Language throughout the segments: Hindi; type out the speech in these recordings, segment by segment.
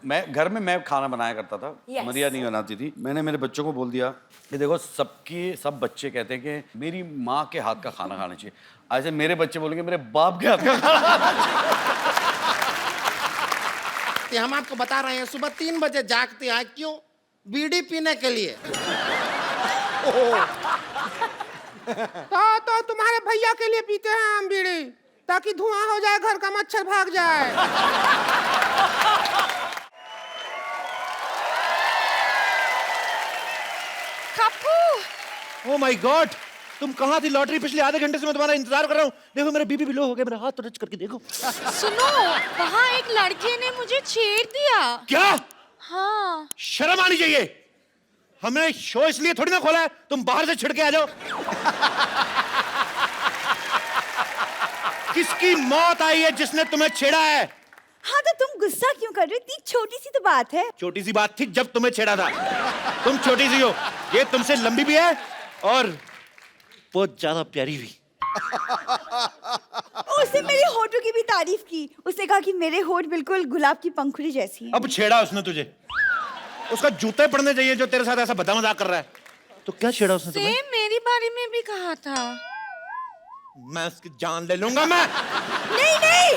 मैं घर में मैं खाना बनाया करता था। मरिया नहीं बनाती थी। मैंने मेरे बच्चों को बोल दिया कि देखो सब बच्चे कहते हैं कि मेरी माँ के हाथ का खाना खाना चाहिए। ऐसे मेरे बच्चे बोलेंगे मेरे बाप के हाथ का खाना। हम आपको बता रहे हैं सुबह 3 बजे जागते हैं, क्यों? बीड़ी पीने के लिए। तो तुम्हारे भैया के लिए पीते हैं हम बीड़ी, ताकि धुआं हो जाए, घर का मच्छर भाग जाए। कप्पू! ओह माय गॉड, तुम कहाँ थी? लॉटरी पिछले आधे घंटे से मैं तुम्हारा इंतजार कर रहा हूँ। देखो मेरा बीपी भी लो हो गया, मेरा हाथ तो टच करके देखो। सुनो, वहाँ एक लड़के ने मुझे छेड़ दिया। क्या? हाँ। शर्म आनी चाहिए। हमने शो इसलिए थोड़ी ना खोला है तुम बाहर से छिड़के आ जाओ। किसकी मौत आई है जिसने तुम्हें छेड़ा है? हाँ तो तुम गुस्सा क्यों कर रहे हो? इतनी छोटी सी तो बात है। छोटी सी बात थी जब तुम्हें छेड़ा था। तुम छोटी सी हो, ये तुमसे लंबी भी है और बहुत ज्यादा प्यारी भी। उसने मेरे होठों की भी तारीफ की। उसने कहा कि मेरे होठ बिल्कुल गुलाब की पंखुड़ी जैसी हैं। अब छेड़ा उसने तुझे, उसका जूते पड़ने चाहिए जो तेरे साथ ऐसा बदा मजाक कर रहा है। तो क्या छेड़ा उसने तुम्हें? सेम मेरी बारे में भी कहा था। मैं उसकी जान ले लूंगा मैं। नहीं,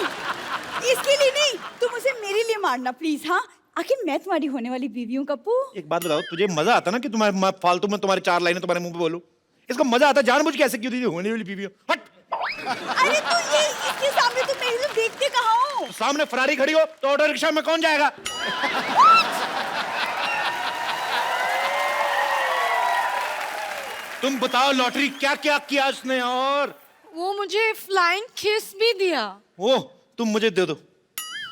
इसके लिए नहीं, तुम उसे मेरे लिए मारना प्लीज। हाँ, आखिर मैं तुम्हारी होने वाली बीवी हूँ कप्पू। एक बात बताओ, तुझे मजा आता ना कि तुम्हारे फालतू में तुम्हारी 4 लाइनें तुम्हारे मुंह पे बोलूं? इसको मजा आता जानबूझ के ऐसे क्यों दी होने वाली बीवी हो? हट। अरे तो ये इसके सामने तुम मेरे को देखते कहाँ हो? तो सामने फरारी खड़ी हो तो ऑटो रिक्शा में कौन जाएगा? तुम बताओ लॉटरी क्या क्या किया उसने? और वो मुझे फ्लाइंग किस भी दिया। वो तुम मुझे दे दो,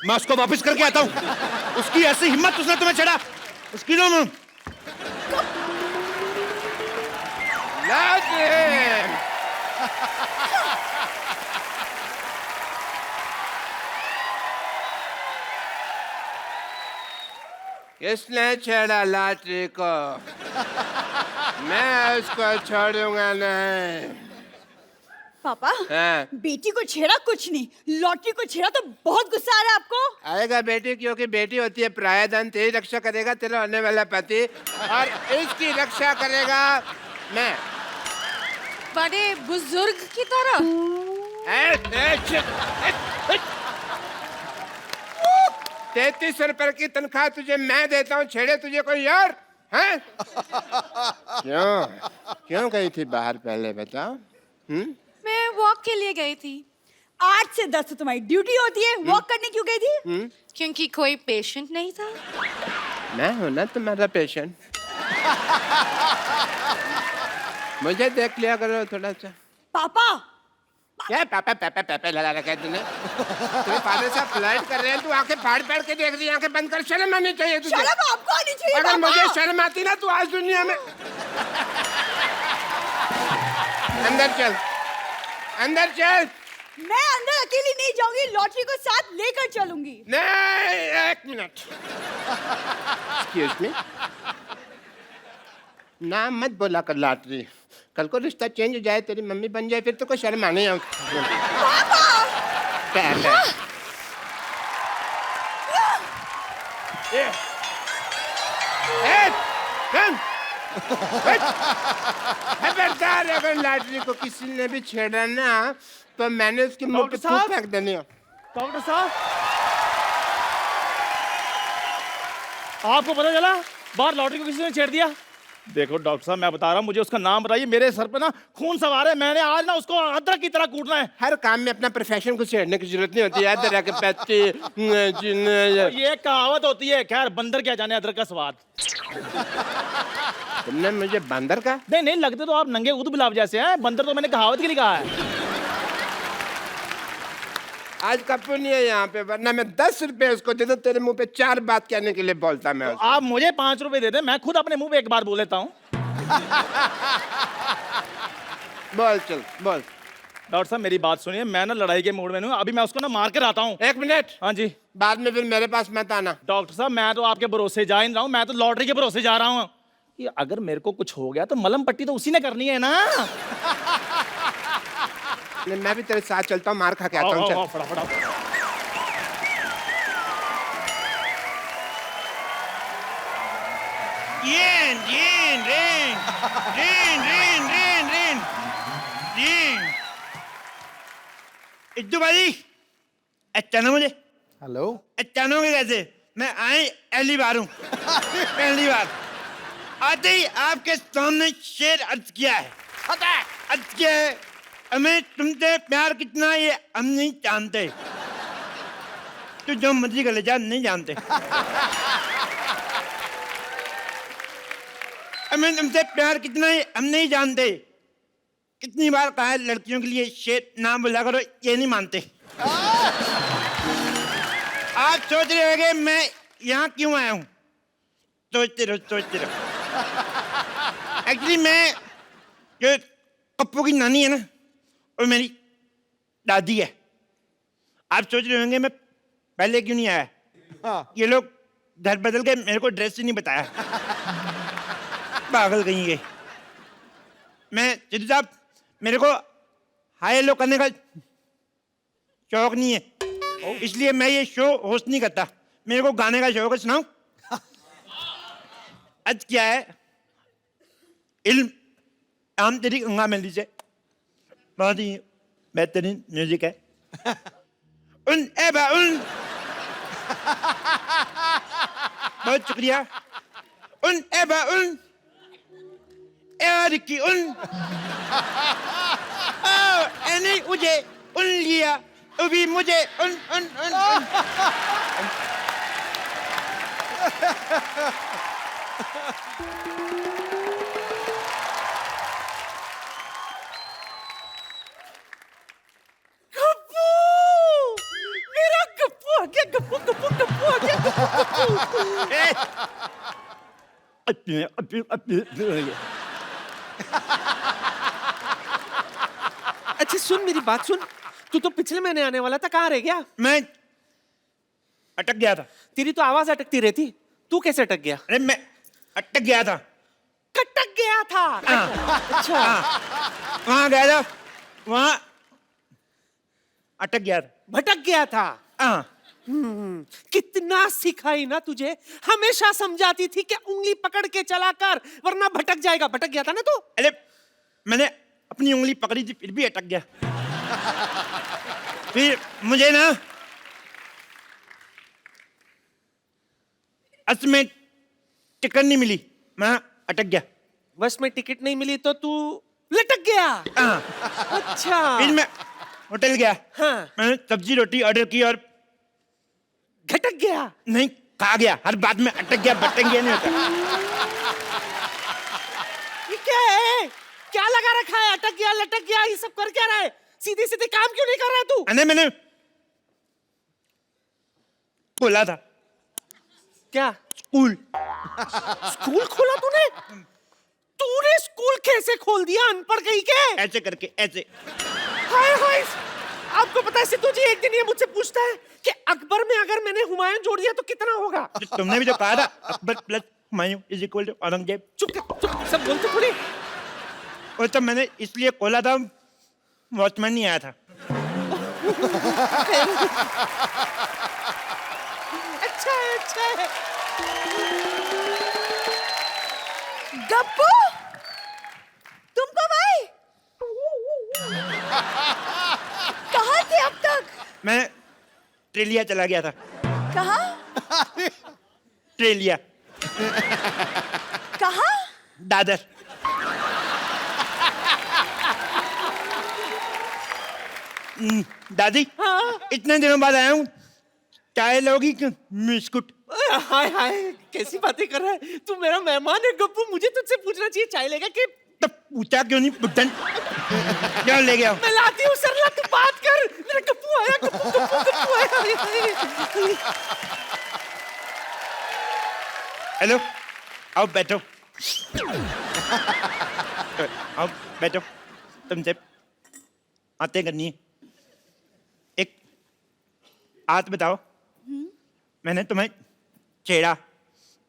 मैं उसको वापस करके आता हूँ। उसकी ऐसी हिम्मत, उसने तुम्हें छेड़ा, उसकी दो। किसने छेड़ा लॉटरी को? मैं उसको छोड़ूंगा नहीं। पापा, हाँ। बेटी को छेड़ा कुछ नहीं, लॉटरी को छेड़ा तो बहुत गुस्सा आ रहा है आपको। आएगा बेटी, क्योंकि बेटी होती है प्रायधन। तेरी रक्षा करेगा तेरा होने वाला पति, और इसकी रक्षा करेगा मैं। बड़े बुजुर्ग की तरह। 33 रुपए की तनख्वाह तुझे मैं देता हूँ, छेड़े तुझे कोई यार है? क्यों गई थी बाहर पहले बताओ? मैं वॉक के लिए गई थी। 8 से 10 तो तुम्हारी ड्यूटी होती है, वॉक करने क्यों गई थी? क्योंकि कोई पेशेंट नहीं था। मैं हूं ना तुम्हारा पेशेंट। मुझे देख लिया करो थोड़ा सा। पापा, क्या पापा पापा पापा लगा रखा है तूने? तेरे फादर साहब फ्लर्ट कर रहे हैं, तू आंखें फाड़ फाड़ के देख रही है। आंखें बंद कर, शर्म आनी चाहिए तुझे। शर्म आपको आनी चाहिए। अगर पापा। मुझे शर्म आती ना, तू आज दुनिया में। अंदर चल, अंदर चल। मैं अंदर अकेली नहीं जाऊंगी, लॉटरी को साथ लेकर चलूंगी। नहीं, 1 मिनट। एक्सक्यूज मी, नाम मत बोला कर लॉटरी। कल को रिश्ता चेंज हो जाए, तेरी मम्मी बन जाए, फिर तो कोई शर्म आने। खबरदार, अगर लॉटरी को किसी ने भी छेड़ा ना, तो मैंने उसके मुंह पे थूक फेंक देनी है। डॉक्टर साहब, आपको पता चला बाहर लॉटरी को किसी ने छेड़ दिया? देखो डॉक्टर साहब, मैं बता रहा हूँ, मुझे उसका नाम बताइए। मेरे सर पे ना खून सवार है। मैंने आज ना उसको अदरक की तरह कूटना है। हर काम में अपना प्रोफेशन को छेड़ने की जरूरत नहीं होती है। अदरक के पत्ते, ये कहावत होती है। खैर, बंदर क्या जाने अदरक का स्वाद। तुमने मुझे बंदर का? नहीं नहीं, लगते तो आप नंगे ऊद गुलाब जैसे हैं। बंदर तो मैंने कहावत के लिए कहा है। आज कप्पू नहीं है यहाँ पे, वरना मैं 10 रुपए उसको दे दूं, तेरे मुंह पे 4 बात कहने के लिए बोलता मैं उसको। आप मुझे 5 रुपए दे दें, मैं खुद अपने मुंह पे 1 बार बोल लेता हूँ। बोल, चल बोल। डॉक्टर साहब, मेरी बात सुनिए। मैं ना लड़ाई के मूड में हूँ। अभी मैं उसको ना मार कर आता हूँ। 1 मिनट। हाँ जी। बाद में फिर मेरे पास मत आना। डॉक्टर साहब, मैं तो आपके भरोसे जा ही नहीं रहा हूँ। मैं तो लॉटरी के भरोसे जा रहा हूँ कि अगर मेरे को कुछ हो गया तो मलम पट्टी तो उसी ने करनी है ना। मैं भी तेरे साथ चलता हूँ, मार खा के आता हूँ। Rain rain rain rain rain rain rain rain Iddu भाई अचानक मुझे हेलो अचानक कैसे मैं आए पहली बार हूँ पहली बार आते ही आपके सामने शेर अर्ज किया है अर्ज किया है हमें तुमसे प्यार कितना ये हम नहीं जानते तो जो मर्जी कर ले जा नहीं जानते हमें तुमसे प्यार कितना है हम नहीं जानते कितनी बार कहा है लड़कियों के लिए शेर नाम बोला करो ये नहीं मानते आप सोच रहे होंगे मैं यहाँ क्यों आया हूँ सोचते रहो एक्चुअली मैं जो पप्पू की नानी है ना वो मेरी दादी है आप सोच रहे होंगे मैं पहले क्यों नहीं आया ये लोग घर बदल के मेरे को ड्रेस ही नहीं बताया पागल कहीं गए मैं सिद्धू साहब मेरे को हाई लो करने का शौक नहीं है इसलिए मैं ये शो होस्ट नहीं करता मेरे को गाने का शौक है सुनाऊं आज क्या है इल्म आम तेरी गंगा मेली से बहुत ही बेहतरीन म्यूजिक है उन एबा उन बहुत शुक्रिया उन एबा उन एरिकी उन एनी मुझे उन लिया अभी मुझे उन उन उन, उन। मेरा गप्पू आ गया गप्पू गप्पू गप्पू आ गया अच्छा सुन मेरी बात सुन तू तो पिछले महीने आने वाला था कहाँ रह गया मैं अटक गया था तेरी तो आवाज अटकती रहती तू कैसे अटक गया अरे मैं अटक गया था कटक गया था अच्छा वहां गया था वहां अटक गया था भटक गया था हाँ कितना सिखाई ना तुझे हमेशा समझाती थी कि उंगली पकड़ के चला कर वरना भटक जाएगा भटक गया था ना तू अरे मैंने अपनी उंगली पकड़ी थी फिर भी अटक गया फिर मुझे ना बस में टिकट नहीं मिली मैं अटक गया बस में टिकट नहीं मिली तो तू लटक गया हाँ अच्छा फिर मैं होटल गया हाँ मैंने सब्जी रोटी ऑर्डर की और घटक गया नहीं खा गया हर बात में अटक गया भटक गया नहीं होता ये क्या है क्या लगा रखा है अटक गया लटक गया ये सब कर क्या रहा है सीधे सीधे काम क्यों नहीं कर रहा तू अरे मैंने खोला था क्या स्कूल स्कूल खोला तूने तूने स्कूल कैसे खोल दिया अनपढ़ कहीं के ऐसे करके ऐसे हाय हाय आपको पता है सिद्धू जी एक दिन ये मुझसे पूछता है कि अकबर में अगर मैंने हुमायूं जोड़ दिया तो कितना होगा तुमने भी तो कहा था Akbar plus Humayun is equal to Aurangzeb चुप सब बोलते थोड़ी वो तो मैंने इसलिए खोला था वॉचमैन नहीं आया था अच्छा है अच्छा है गप्पू तुम कब आए कहाँ थे अब तक मैं ट्रेलिया चला गया था कहाँ ट्रेलिया कहाँ दादर दादी इतने दिनों बाद आया हूँ चाय लोगी कि बिस्कुट हाय हाय कैसी बातें कर रहा है तू मेरा मेहमान है गप्पू मुझे तुझसे पूछना चाहिए चाय लेगा कि तो पूछा क्यों नहीं बुड्ढन क्यों ले गया मैं लाती हूँ सरला तू बात कर मेरा गप्पू आया गप्पू आया हेलो आओ बैठो आओ बैठो तुमसे बातें करनी है एक बात बताओ मैंने तुम्हें छेड़ा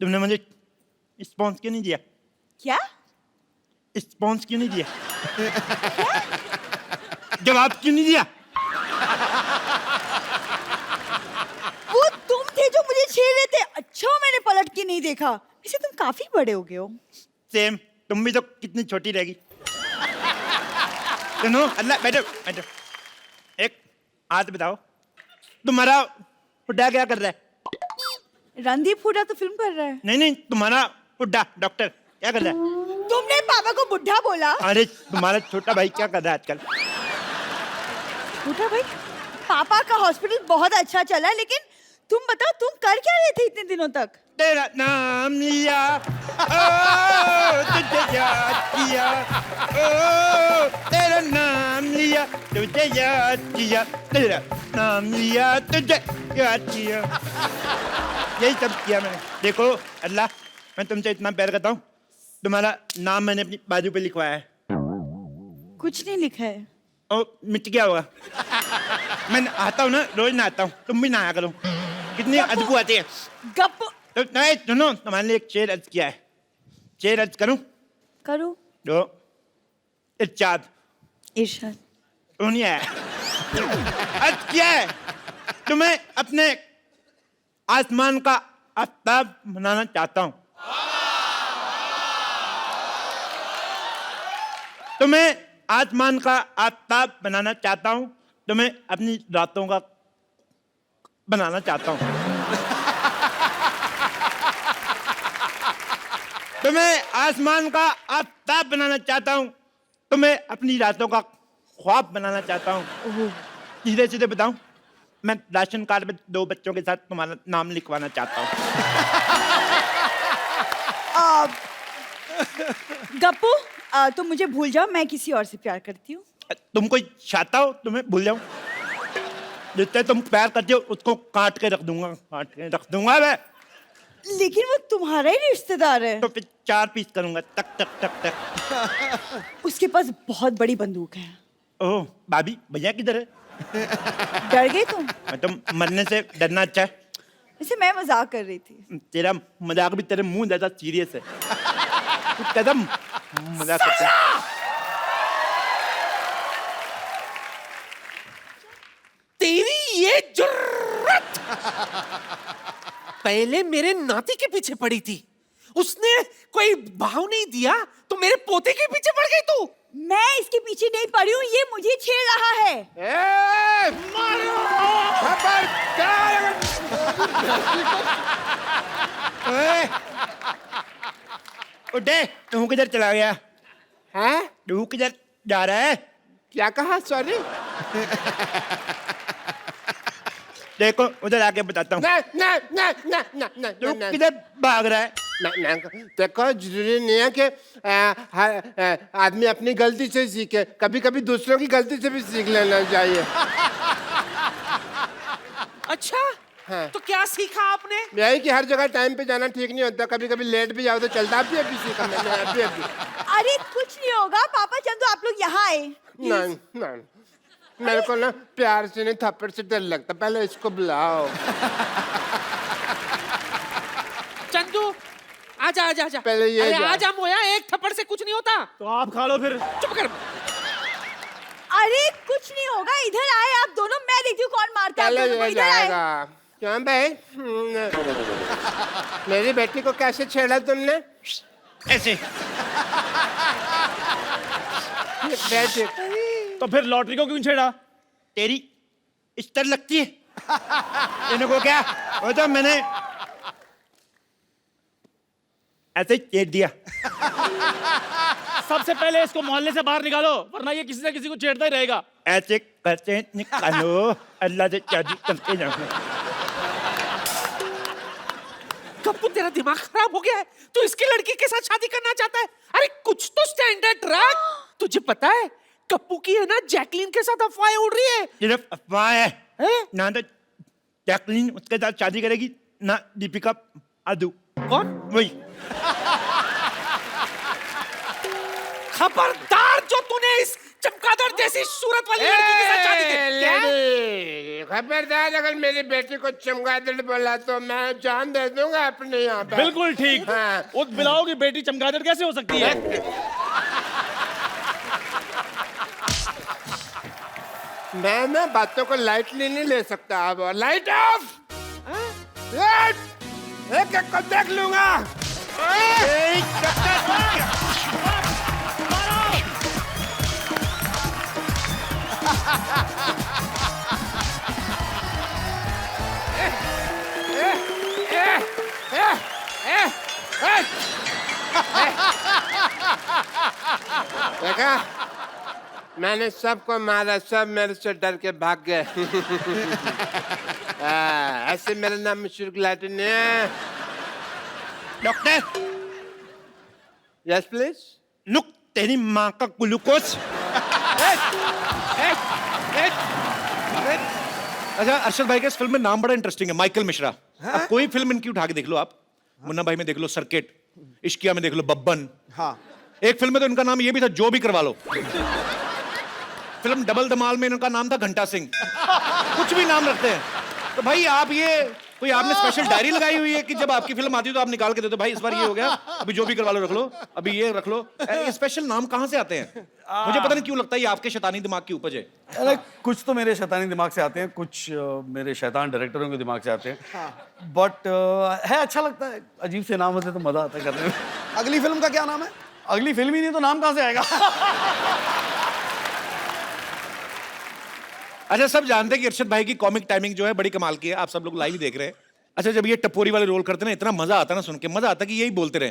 तुमने मुझे रिस्पॉन्स क्यों नहीं दिया क्या रिस्पॉन्स क्यों नहीं दिया जवाब क्यों नहीं दिया वो तुम थे जो मुझे छेड़ रहे थे अच्छा मैंने पलट के नहीं देखा इसे तुम काफी बड़े हो गए हो। सेम, तुम भी तो कितनी छोटी रहेगी। सुनो, अल्लाह, बैठो बैठो। एक बात बताओ, तुम्हारा बुड्ढा क्या कर रहा है? रणदीप हुड्डा तो फिल्म कर रहा है। नहीं नहीं, तुम्हारा बुड्ढा डॉक्टर क्या कर रहा है? तुमने पापा को बुढ़ा बोला। अरे तुम्हारा छोटा भाई क्या कर रहा है आजकल? बुढ़ा भाई, पापा का हॉस्पिटल बहुत अच्छा चला है, लेकिन तुम बताओ तुम कर क्या रहे थे इतने दिनों तक? तेरा नाम लिया, ओ तुझे याद किया, ओ तेरा नाम लिया, तुझे याद किया, तेरा नाम लिया, तुझे याद किया। यही सब किया मैंने। देखो अल्लाह, मैं तुमसे इतना प्यार करता हूँ, तुम्हारा नाम मैंने अपनी बाजू पे लिखवाया है। कुछ नहीं लिखा है। ओ मिट गया होगा। मैं आता हूँ ना, रोज नहाता हूँ, तुम भी नहाया करो। कितनी अदबू आती है। गप तो नहीं सुनो, तुम्हारे लिए एक शेर अर्ज किया है। शेर अर्ज करूं? करो। तो इरशाद। इरशाद। नहीं है। अर्ज किया है, तुम्हें अपने आसमान का आफ्ताब बनाना चाहता हूं। तुम्हें आसमान का आफ्ताब बनाना चाहता हूं, तुम्हें अपनी रातों का बनाना चाहता हूं। तुम्हें आसमान का आफ्ताब बनाना चाहता हूं, तुम्हें अपनी रातों का ख्वाब बनाना चाहता हूं। सीधे सीधे बताऊं, मैं राशन कार्ड में 2 बच्चों के साथ तुम्हारा नाम लिखवाना चाहता हूं। गप्पू, तुम मुझे भूल जाओ, मैं किसी और से प्यार करती हूँ। तुम कोई चाहता हो तुम्हें भूल जाऊं? जिससे तुम प्यार करते हो उसको काट के रख दूंगा, काट के रख दूंगा मैं। लेकिन वो तुम्हारा ही रिश्तेदार है। तो फिर 4 पीस करूंगा, टक टक टक टक। उसके पास बहुत बड़ी बंदूक है। ओह भाभी, भैया किधर है? डर गई तुम? मैं तो मरने से डरना अच्छा है। वैसे मैं मजाक कर रही थी। तेरा मजाक भी तेरे मुंह ज्यादा सीरियस है। तू कदम मजाक करता है। तेरी ये जुर्रत पहले मेरे नाती के पीछे पड़ी थी, उसने कोई भाव नहीं दिया तो मेरे पोते के पीछे पड़ गई तू। मैं इसके पीछे नहीं पड़ी हूँ, ये मुझे छेड़ रहा है। उठे, तू किधर चला गया? हैं? तू किधर जा रहा है? क्या कहा? सॉरी। देखो उधर आके बताता हूँ। तू किधर भाग रहा है? देखो, जरूरी नहीं है कि आदमी अपनी गलती से सीखे, कभी कभी दूसरों की गलती से भी सीख लेना चाहिए। अच्छा, हाँ। तो क्या सीखा आपने? यही कि हर जगह टाइम पे जाना ठीक नहीं होता, कभी कभी लेट भी जाओ तो चलता। अभी सीखा मैंने, अभी। अरे कुछ नहीं होगा पापा, चंदू आप लोग यहाँ आए। नहीं नहीं, मेरे को ना प्यार से नहीं, थप्पड़ से डर लगता। पहले इसको बुलाओ। चंदू आजा आजा आजा। पहले ये अरे जा। आजा मोया, एक थप्पड़ से कुछ नहीं होता। तो आप खा लो फिर। चुप कर। अरे कुछ नहीं होगा, इधर आए आप दोनों, मैं देखती हूँ कौन मारता है आप पहले दोनों को। ये इधर आए। जाएगा। क्यों भाई? मेरी बेटी को कैसे छेड़ा तुमने? ऐसे। बेटी तो फिर लॉटरी को क्यों छेड़ा? तेरी इस्तर लगती है। इनको क्या? वो तो मैंने ऐसे ही छेड़ दिया। सबसे पहले इसको मोहल्ले से बाहर निकालो, वरना ये किसी न किसी को छेड़ता ही रहेगा। ऐसे करते निकालो, अल्लाह से शादी करते जाओ। गप्पू, तेरा दिमाग खराब हो गया है? तू इसकी लड़की के साथ शादी करना चाहता है? अरे कुछ तो स्टैंडर्ड रख। तुझे पता है गप्पू की है ना जैकलीन के साथ अफवाहें उड़ रही है। सिर्फ अफवाह है। हैं? ना तो जैकलीन उसके साथ शादी करेगी, ना दीपिका आदू। कौन? वही। खबरदार जो तूने इस चमगादड़ जैसी सूरत वाली लड़की के साथ शादी की। क्या? लेडी, खबरदार, अगर मेरी बेटी को चमगादड़ बोला तो मैं जान दे दूंगा अपने यहाँ पे। बिल्कुल ठीक। हाँ। उस बिलाओ की बेटी चमगादड़ कैसे हो सकती है? मैं ना बातों को लाइटली नहीं ले सकता। अब लाइट ऑफ। एक एक को देख लूंगा। देखा, मैंने सबको मारा, सब मेरे से डर के भाग गए। ऐसे मेरा नाम मशहूर लाटिन है। Doctor yes please. नुक तेरी माँ का ग्लूकोज। अच्छा, अरशद भाई के इस फिल्म में नाम बड़ा इंटरेस्टिंग है, माइकल मिश्रा। अब कोई फिल्म इनकी उठा के देख लो आप, मुन्ना भाई में देख लो सर्किट, इश्किया में देख लो बब्बन। हाँ। एक फिल्म में तो इनका नाम ये भी था, जो भी करवा लो। फिल्म डबल धमाल में इनका नाम था घंटा सिंह। कुछ भी नाम रखते हैं। तो भाई आप ये कोई आपने स्पेशल डायरी लगाई हुई है कि जब आपकी फिल्म आती है तो आप निकाल के दे दो, भाई इस बार ये हो गया, अभी जो भी करवा लो रख लो, अभी ये रख लो। ये स्पेशल नाम कहाँ से आते हैं? मुझे पता नहीं क्यों लगता है ये आपके शैतानी दिमाग की उपज है। अरे कुछ तो मेरे शैतानी दिमाग से आते हैं, कुछ मेरे शैतान डायरेक्टरों के दिमाग से आते हैं। बट है, अच्छा लगता है, अजीब से नाम होते तो मजा आता है करने में। अगली फिल्म का क्या नाम है? अगली फिल्म ही नहीं तो नाम कहाँ से आएगा? अच्छा, सब जानते हैं कि अरशद भाई की कॉमिक टाइमिंग जो है बड़ी कमाल की है, आप सब लोग लाइव देख रहे हैं। अच्छा, जब ये टपोरी वाले रोल करते हैं ना, इतना मजा आता है ना सुन के, मजा आता है कि यही बोलते रहे।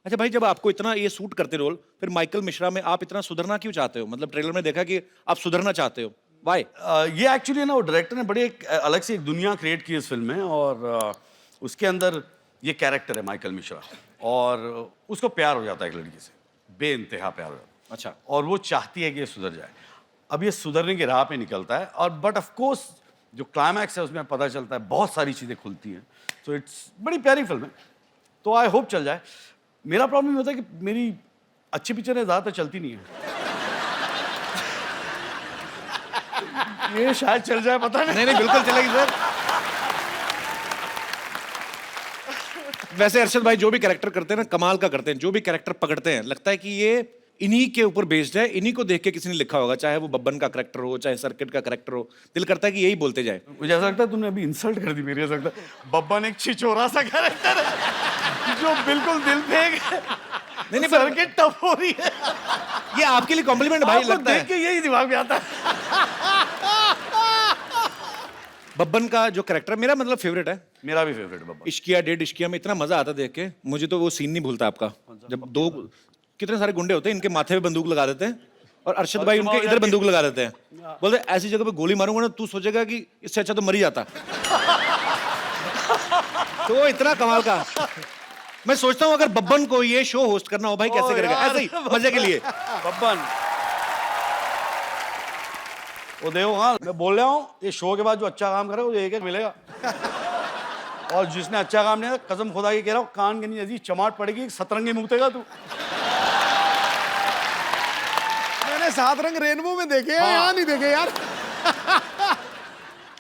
अच्छा भाई, जब आपको इतना ये सूट करते रोल, फिर माइकल मिश्रा में आप इतना सुधरना क्यों चाहते हो? मतलब ट्रेलर में देखा कि आप सुधरना चाहते हो, वाई? ये एक्चुअली ना, वो डायरेक्टर ने बड़ी एक अलग से एक दुनिया क्रिएट की इस फिल्म में, और उसके अंदर ये कैरेक्टर है माइकल मिश्रा, और उसको प्यार हो जाता है एक लड़की से, बेइंतहा प्यार हो जाता है। अच्छा। और वो चाहती है कि ये सुधर जाए। अब ये सुधरने की राह पे निकलता है, और बट ऑफ कोर्स जो क्लाइमैक्स है उसमें पता चलता है बहुत सारी चीज़ें खुलती हैं। सो इट्स बड़ी प्यारी फिल्म है, तो आई होप चल जाए। मेरा प्रॉब्लम ये होता है कि मेरी अच्छी पिक्चरें ज़्यादातर चलती नहीं है। ये शायद चल जाए, पता नहीं। नहीं, बिल्कुल चलेगी सर। वैसे अरशद भाई जो भी कैरेक्टर करते हैं ना, कमाल का करते हैं। जो भी कैरेक्टर पकड़ते हैं, लगता है कि ये इन्हीं के ऊपर बेस्ड है, इन्हीं को देख के किसी ने लिखा होगा, चाहे वो बब्बन का कैरेक्टर हो, चाहे सर्किट का कैरेक्टर हो। दिल करता है कि यही बोलते जाए। मुझे ऐसा लगता है तुमने अभी इंसल्ट कर दी मेरी। ऐसा लगता है बब्बन एक छिछोरा सा कैरेक्टर है जो बिल्कुल दिल फेंक नहीं, सर्किट टफ हो रही है। ये आपके लिए कॉम्प्लीमेंट भाई, आपको लगता देख है। के यही दिमाग में आता है। बब्बन का जो कैरेक्टर मेरा मतलब फेवरेट है। मेरा भी फेवरेट है बब्बन। इश्किया, डेढ़ इश्किया में इतना मजा आता देख के। मुझे तो वो सीन नहीं भूलता आपका, जब दो कितने सारे गुंडे होते हैं, इनके माथे पे बंदूक लगा देते हैं और अरशद भाई उनके इधर बंदूक लगा देते हैं। बोलते ऐसी जगह पे गोली मारूंगा ना, तू सोचेगा कि इससे अच्छा तो मर ही जाता। तो इतना कमाल का। मैं सोचता हूँ अगर बब्बन को ये शो होस्ट करना हो भाई, कैसे करेगा? ऐसे ही मजे के लिए। बब्बन वो देखो, हाँ मैं बोल रहा हूँ, ये शो के बाद जो अच्छा काम करे वो एक मिलेगा, और जिसने अच्छा काम नहीं किया, कसम खुदा की कह रहा हूँ, कान के नीचे ऐसी चमाट पड़ेगी, सतरंगी मुतेगा तू। मैंने 7 रंग रेनबो में देखे हैं, यहाँ नहीं देखे यार।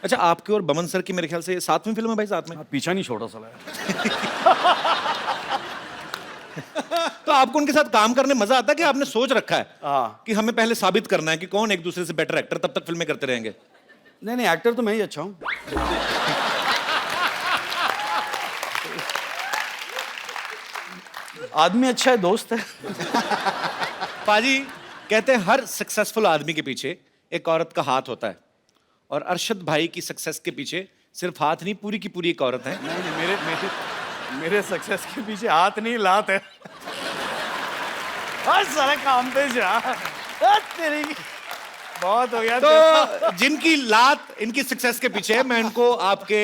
अच्छा, आपके और बमन सर की मेरे ख्याल से 7वीं फिल्म है भाई, साथ में। पीछा नहीं छोटा साला है। तो आपको उनके साथ काम करने मजा आता है कि आपने सोच रखा है हाँ। कि हमें पहले साबित करना है कि कौन एक दूसरे से बेटर एक्टर, तब तक फिल्में करते रहेंगे? नहीं नहीं, एक्टर तो मैं ही अच्छा हूँ। आदमी अच्छा है, दोस्त है। पाजी कहते हैं हर सक्सेसफुल आदमी के पीछे एक औरत का हाथ होता है, और अरशद भाई की सक्सेस के पीछे सिर्फ हाथ नहीं, पूरी की पूरी एक औरत है। नहीं मेरे सक्सेस के पीछे हाथ नहीं, लात है। हर सारा काम पे जा। तेरी बहुत हो गया। तो जिनकी लात इनकी सक्सेस के पीछे है, मैं इनको आपके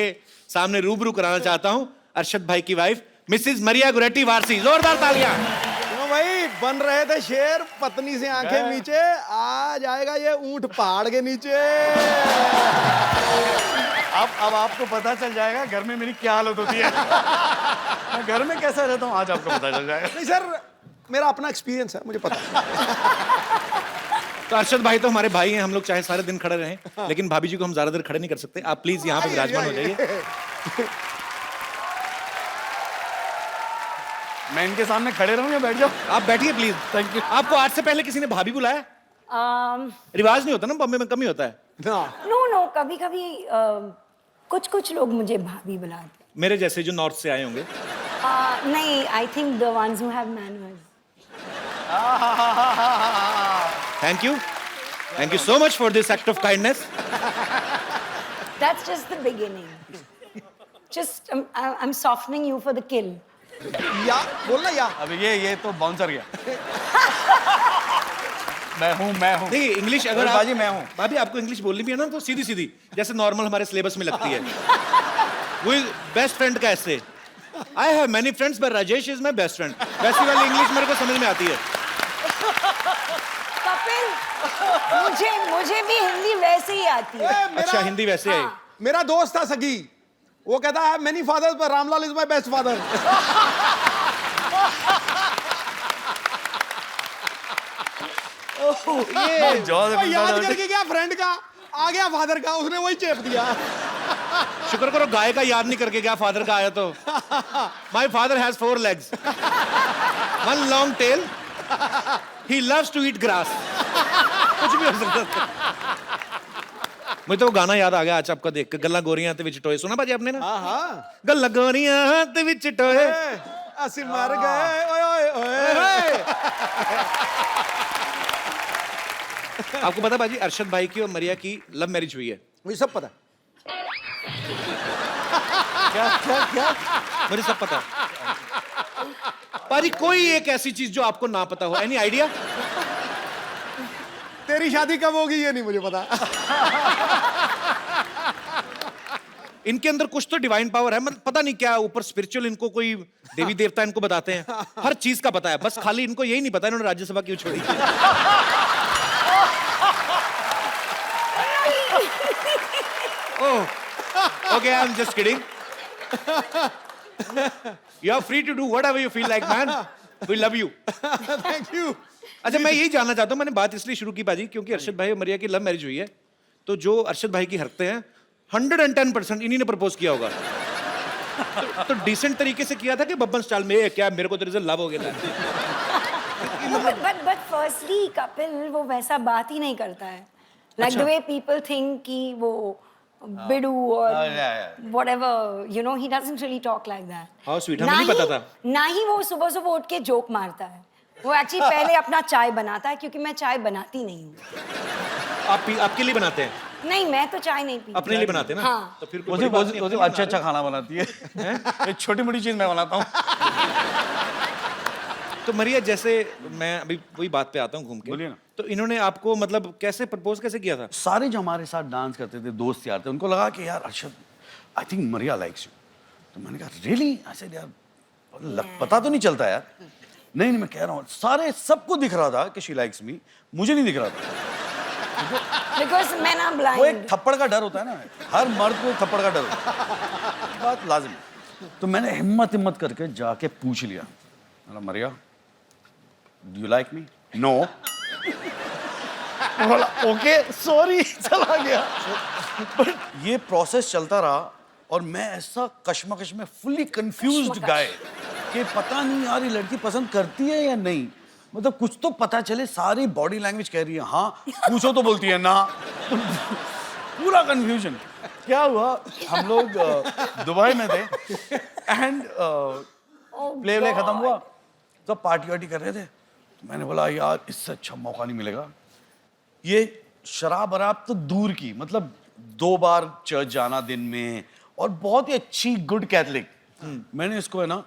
सामने रूबरू कराना चाहता हूं। अरशद भाई की वाइफ मिसेस मरिया गुरेटी वारसी, जोरदार तालियां। क्यों भाई, बन रहे थे शेर, पत्नी से आंखें नीचे, आ जाएगा ये ऊंट पहाड़ के नीचे। अब आपको पता चल जाएगा घर में मेरी क्या हालत होती है। मैं घर में कैसा रहता हूँ, आज आपको पता चल जाएगा। नहीं सर, मेरा अपना एक्सपीरियंस है, मुझे पता है। तो अरशद भाई तो हमारे भाई हैं, हम लोग चाहे सारे दिन खड़े रहें, लेकिन भाभी जी को हम ज्यादा देर खड़े नहीं कर सकते। आप प्लीज यहाँ पे विराजमान हो जाइए। मैं इनके सामने खड़े रहूं या बैठ जाऊं? आप बैठिए प्लीज। Thank you. आपको आज से पहले किसी ने भाभी बुलाया? रिवाज नहीं होता ना, बॉम्बे में कम ही होता है। नो कभी कभी कुछ लोग मुझे भाभी बुलाते हैं। मेरे जैसे जो नॉर्थ से आए होंगे। नहीं, I think the ones who have manners. Thank you so much for this act of kindness. That's just the beginning. Just I'm softening you for the kill. या बोलना या अब ये तो बाउंसर गया। मैं हूँ नहीं, इंग्लिश अगर आप बाजी मैं हूँ। भाभी आपको इंग्लिश बोलनी भी है ना तो सीधी सीधी जैसे नॉर्मल हमारे सिलेबस में लगती है। वो बेस्ट फ्रेंड का ऐसे I have many friends but Rajesh is my best friend, वैसी वाली इंग्लिश मेरे को समझ में आती है। कपिल, मुझे भी हिंदी वैसे ही आती है। अच्छा, हिंदी वैसे आई। मेरा दोस्त था सगी, वो कहता है मेनी फादर्स पर Ramlal is my best father. याद करके क्या फ्रेंड का आ गया फादर का, उसने वही चेप दिया। शुक्र करो गाय का याद नहीं करके गया, फादर का आया तो। My father has 4 legs, 1 long tail, he loves to eat grass। कुछ भी हो सकता है। मुझे तो वो गाना याद आ गया आज आपका देख के, गल्ला गोरियां ते विच टोए। सुना भाजी आपने ना? हाँ गल्ला गोरियां ते विच टोए, असि मर गए ओए ओए ओए। आपको पता भाजी अरशद भाई की और मरिया की लव मैरिज हुई है? मुझे सब पता। क्या मुझे सब पता है भाजी। कोई एक ऐसी चीज जो आपको ना पता हो, एनी आइडिया? तेरी शादी कब होगी ये नहीं मुझे पता। इनके अंदर कुछ तो डिवाइन पावर है, मतलब पता नहीं क्या ऊपर स्पिरिचुअल, इनको कोई देवी देवता इनको बताते हैं, हर चीज का पता है, बस खाली इनको यही नहीं पता इन्होंने राज्यसभा क्यों छोड़ी। Oh, okay, I'm just kidding. You are free to do whatever you feel like, man. We love you. Thank you. अच्छा, मैं यही जानना चाहता हूँ, मैंने बात इसलिए शुरू की बाजी क्योंकि अरशद भाई और मरिया की लव मैरिज हुई है, तो जो अरशद भाई की हरकतें हैं 110% इन्हीं ने प्रपोज किया होगा। तो डिसेंट तरीके से किया था कि बब्बन स्टाइल में, क्या मेरे को तेरे से लव हो गया। But firstly, कपिल वो वैसा बात ही नहीं करता है। Like the way people think कि वो बिडू और whatever, you know, he doesn't really talk like that. How sweet, हमें नहीं पता था। ना ही वो सुबह सुबह उठ के जोक मारता है। वो एक्चुअली पहले अपना चाय बनाता है, क्योंकि मैं चाय बनाती नहीं हूँ। आपके लिए बनाते हैं? नहीं, मैं तो चाय नहीं पीती। अपने लिए बनाते हैं ना? हाँ। तो फिर वो अच्छा खाना बनाती है। एक छोटी मोटी चीज मैं बनाता हूँ। तो मरिया, जैसे मैं अभी वही बात पे आता हूँ घूम के, बोलिए ना। तो इन्होंने आपको मतलब कैसे प्रपोज कैसे किया था? सारे जो हमारे साथ डांस करते थे दोस्त यार थे, उनको लगा कि यार Arshad, I think Maria likes you. तो मैंने कहा रियली? ऐसे यार पता तो नहीं चलता यार। नहीं मैं कह रहा हूँ, सारे सबको दिख रहा था कि शी लाइक्स मी, मुझे नहीं दिख रहा था। Because men are blind. वो एक थप्पड़ का डर होता है ना, हर मर्द को एक थप्पड़ का डर होता है, बात लाजिम है। तो मैंने हिम्मत करके जाके पूछ लिया, Maria do you like me? No. बोला ओके सॉरी, चला गया। बट ये प्रोसेस चलता रहा और मैं ऐसा कश्मकश में फुल्ली कंफ्यूज्ड गाय कि पता नहीं यार ये लड़की पसंद करती है या नहीं, मतलब कुछ तो पता चले। सारी बॉडी लैंग्वेज कह रही है हाँ, पूछो तो बोलती है ना। पूरा कंफ्यूजन। क्या हुआ, हम लोग दुबई में थे एंड प्ले खत्म हुआ तो पार्टी वार्टी कर रहे थे। तो मैंने बोला यार इससे अच्छा मौका नहीं मिलेगा। ये शराब वराब तो दूर की, मतलब 2 बार चर्च जाना दिन में और बहुत ही अच्छी गुड कैथलिक। मैंने इसको है ना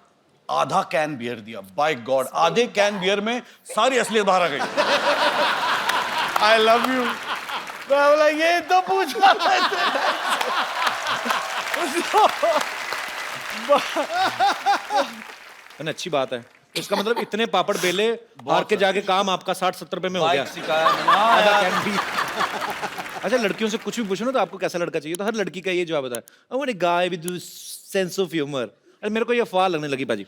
आधा कैन बियर दिया। बाय गॉड, आधे कैन बियर में सारी असलियत बाहर आ गई। I love you. मैं बोला ये तो पूछना अच्छी बात है। इसका मतलब इतने पापड़ बेले हार के जाके काम आपका 60-70 रुपए में हो गया। अच्छा, लड़कियों से कुछ भी पूछो ना तो आपको कैसा लड़का चाहिए, तो हर लड़की का ये जवाब होता है, I want a guy with sense of humour. अरे मेरे को ये अफवाह लगने लगी बाजी।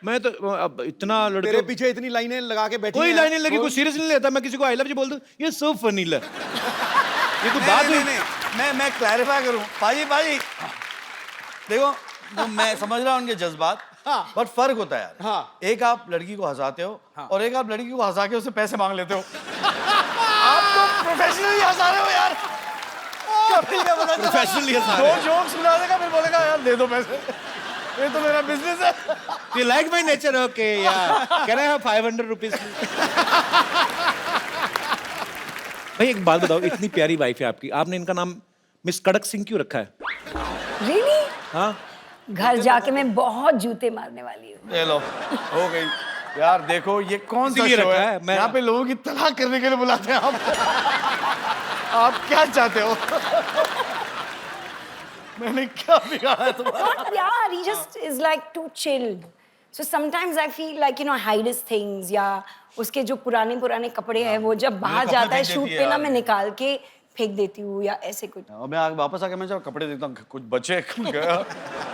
मैं तो अब इतना लड़के तेरे पीछे इतनी लाइनें लगा के बैठी कोई लाइनें लगी, कोई सीरियस नहीं लेता। मैं किसी को आई लव यू बोल दूं, ये सो फनी ल। ये तो बात नहीं, मैं क्लैरिफाई करूं पाजी देखो, तो मैं समझ रहा हूं उनके जज्बात, पर फर्क होता है यार। हाँ। एक आप लड़की को हंसाते हो और एक आप लड़की को हंसा के उससे पैसे मांग लेते हो। आप तो प्रोफेशनली हंसा रहे हो यार। प्रोफेशनली हंसा रहे हो। 2 जोक्स सुना देगा फिर बोलेगा यार दे दो पैसे। ये तो मेरा बिजनेस है। You like my nature? Okay, yeah. Can I have 500 rupees? भाई एक बात बताओ, इतनी प्यारी वाइफ है आपकी, आपने इनका नाम मिस कड़क सिंह क्यों रखा है? Really? हाँ, घर जाके मैं बहुत जूते मारने वाली हूँ। ले लो, हो गई। यार देखो ये कौन सा इसीलिए शो रखा है? है, मैं- यहाँ पे लोगों की तलाक करने के लिए बुलाते हैं आप। आप क्या चाहते हो? मैंने क्या बिगाड़ा है तुम्हारा? Not प्यार, he just is like too chilled. So sometimes I feel like, you know, hide his things, या उसके जो पुराने कपड़े हैं वो जब बाहर कपड़े जाता है फेंक शूट देती है पे ना, यार। मैं निकाल के फेंक देती हूँ या ऐसे कुछ। और मैं वापस आके मैं जब कपड़े देखता हूँ कुछ बचे गया,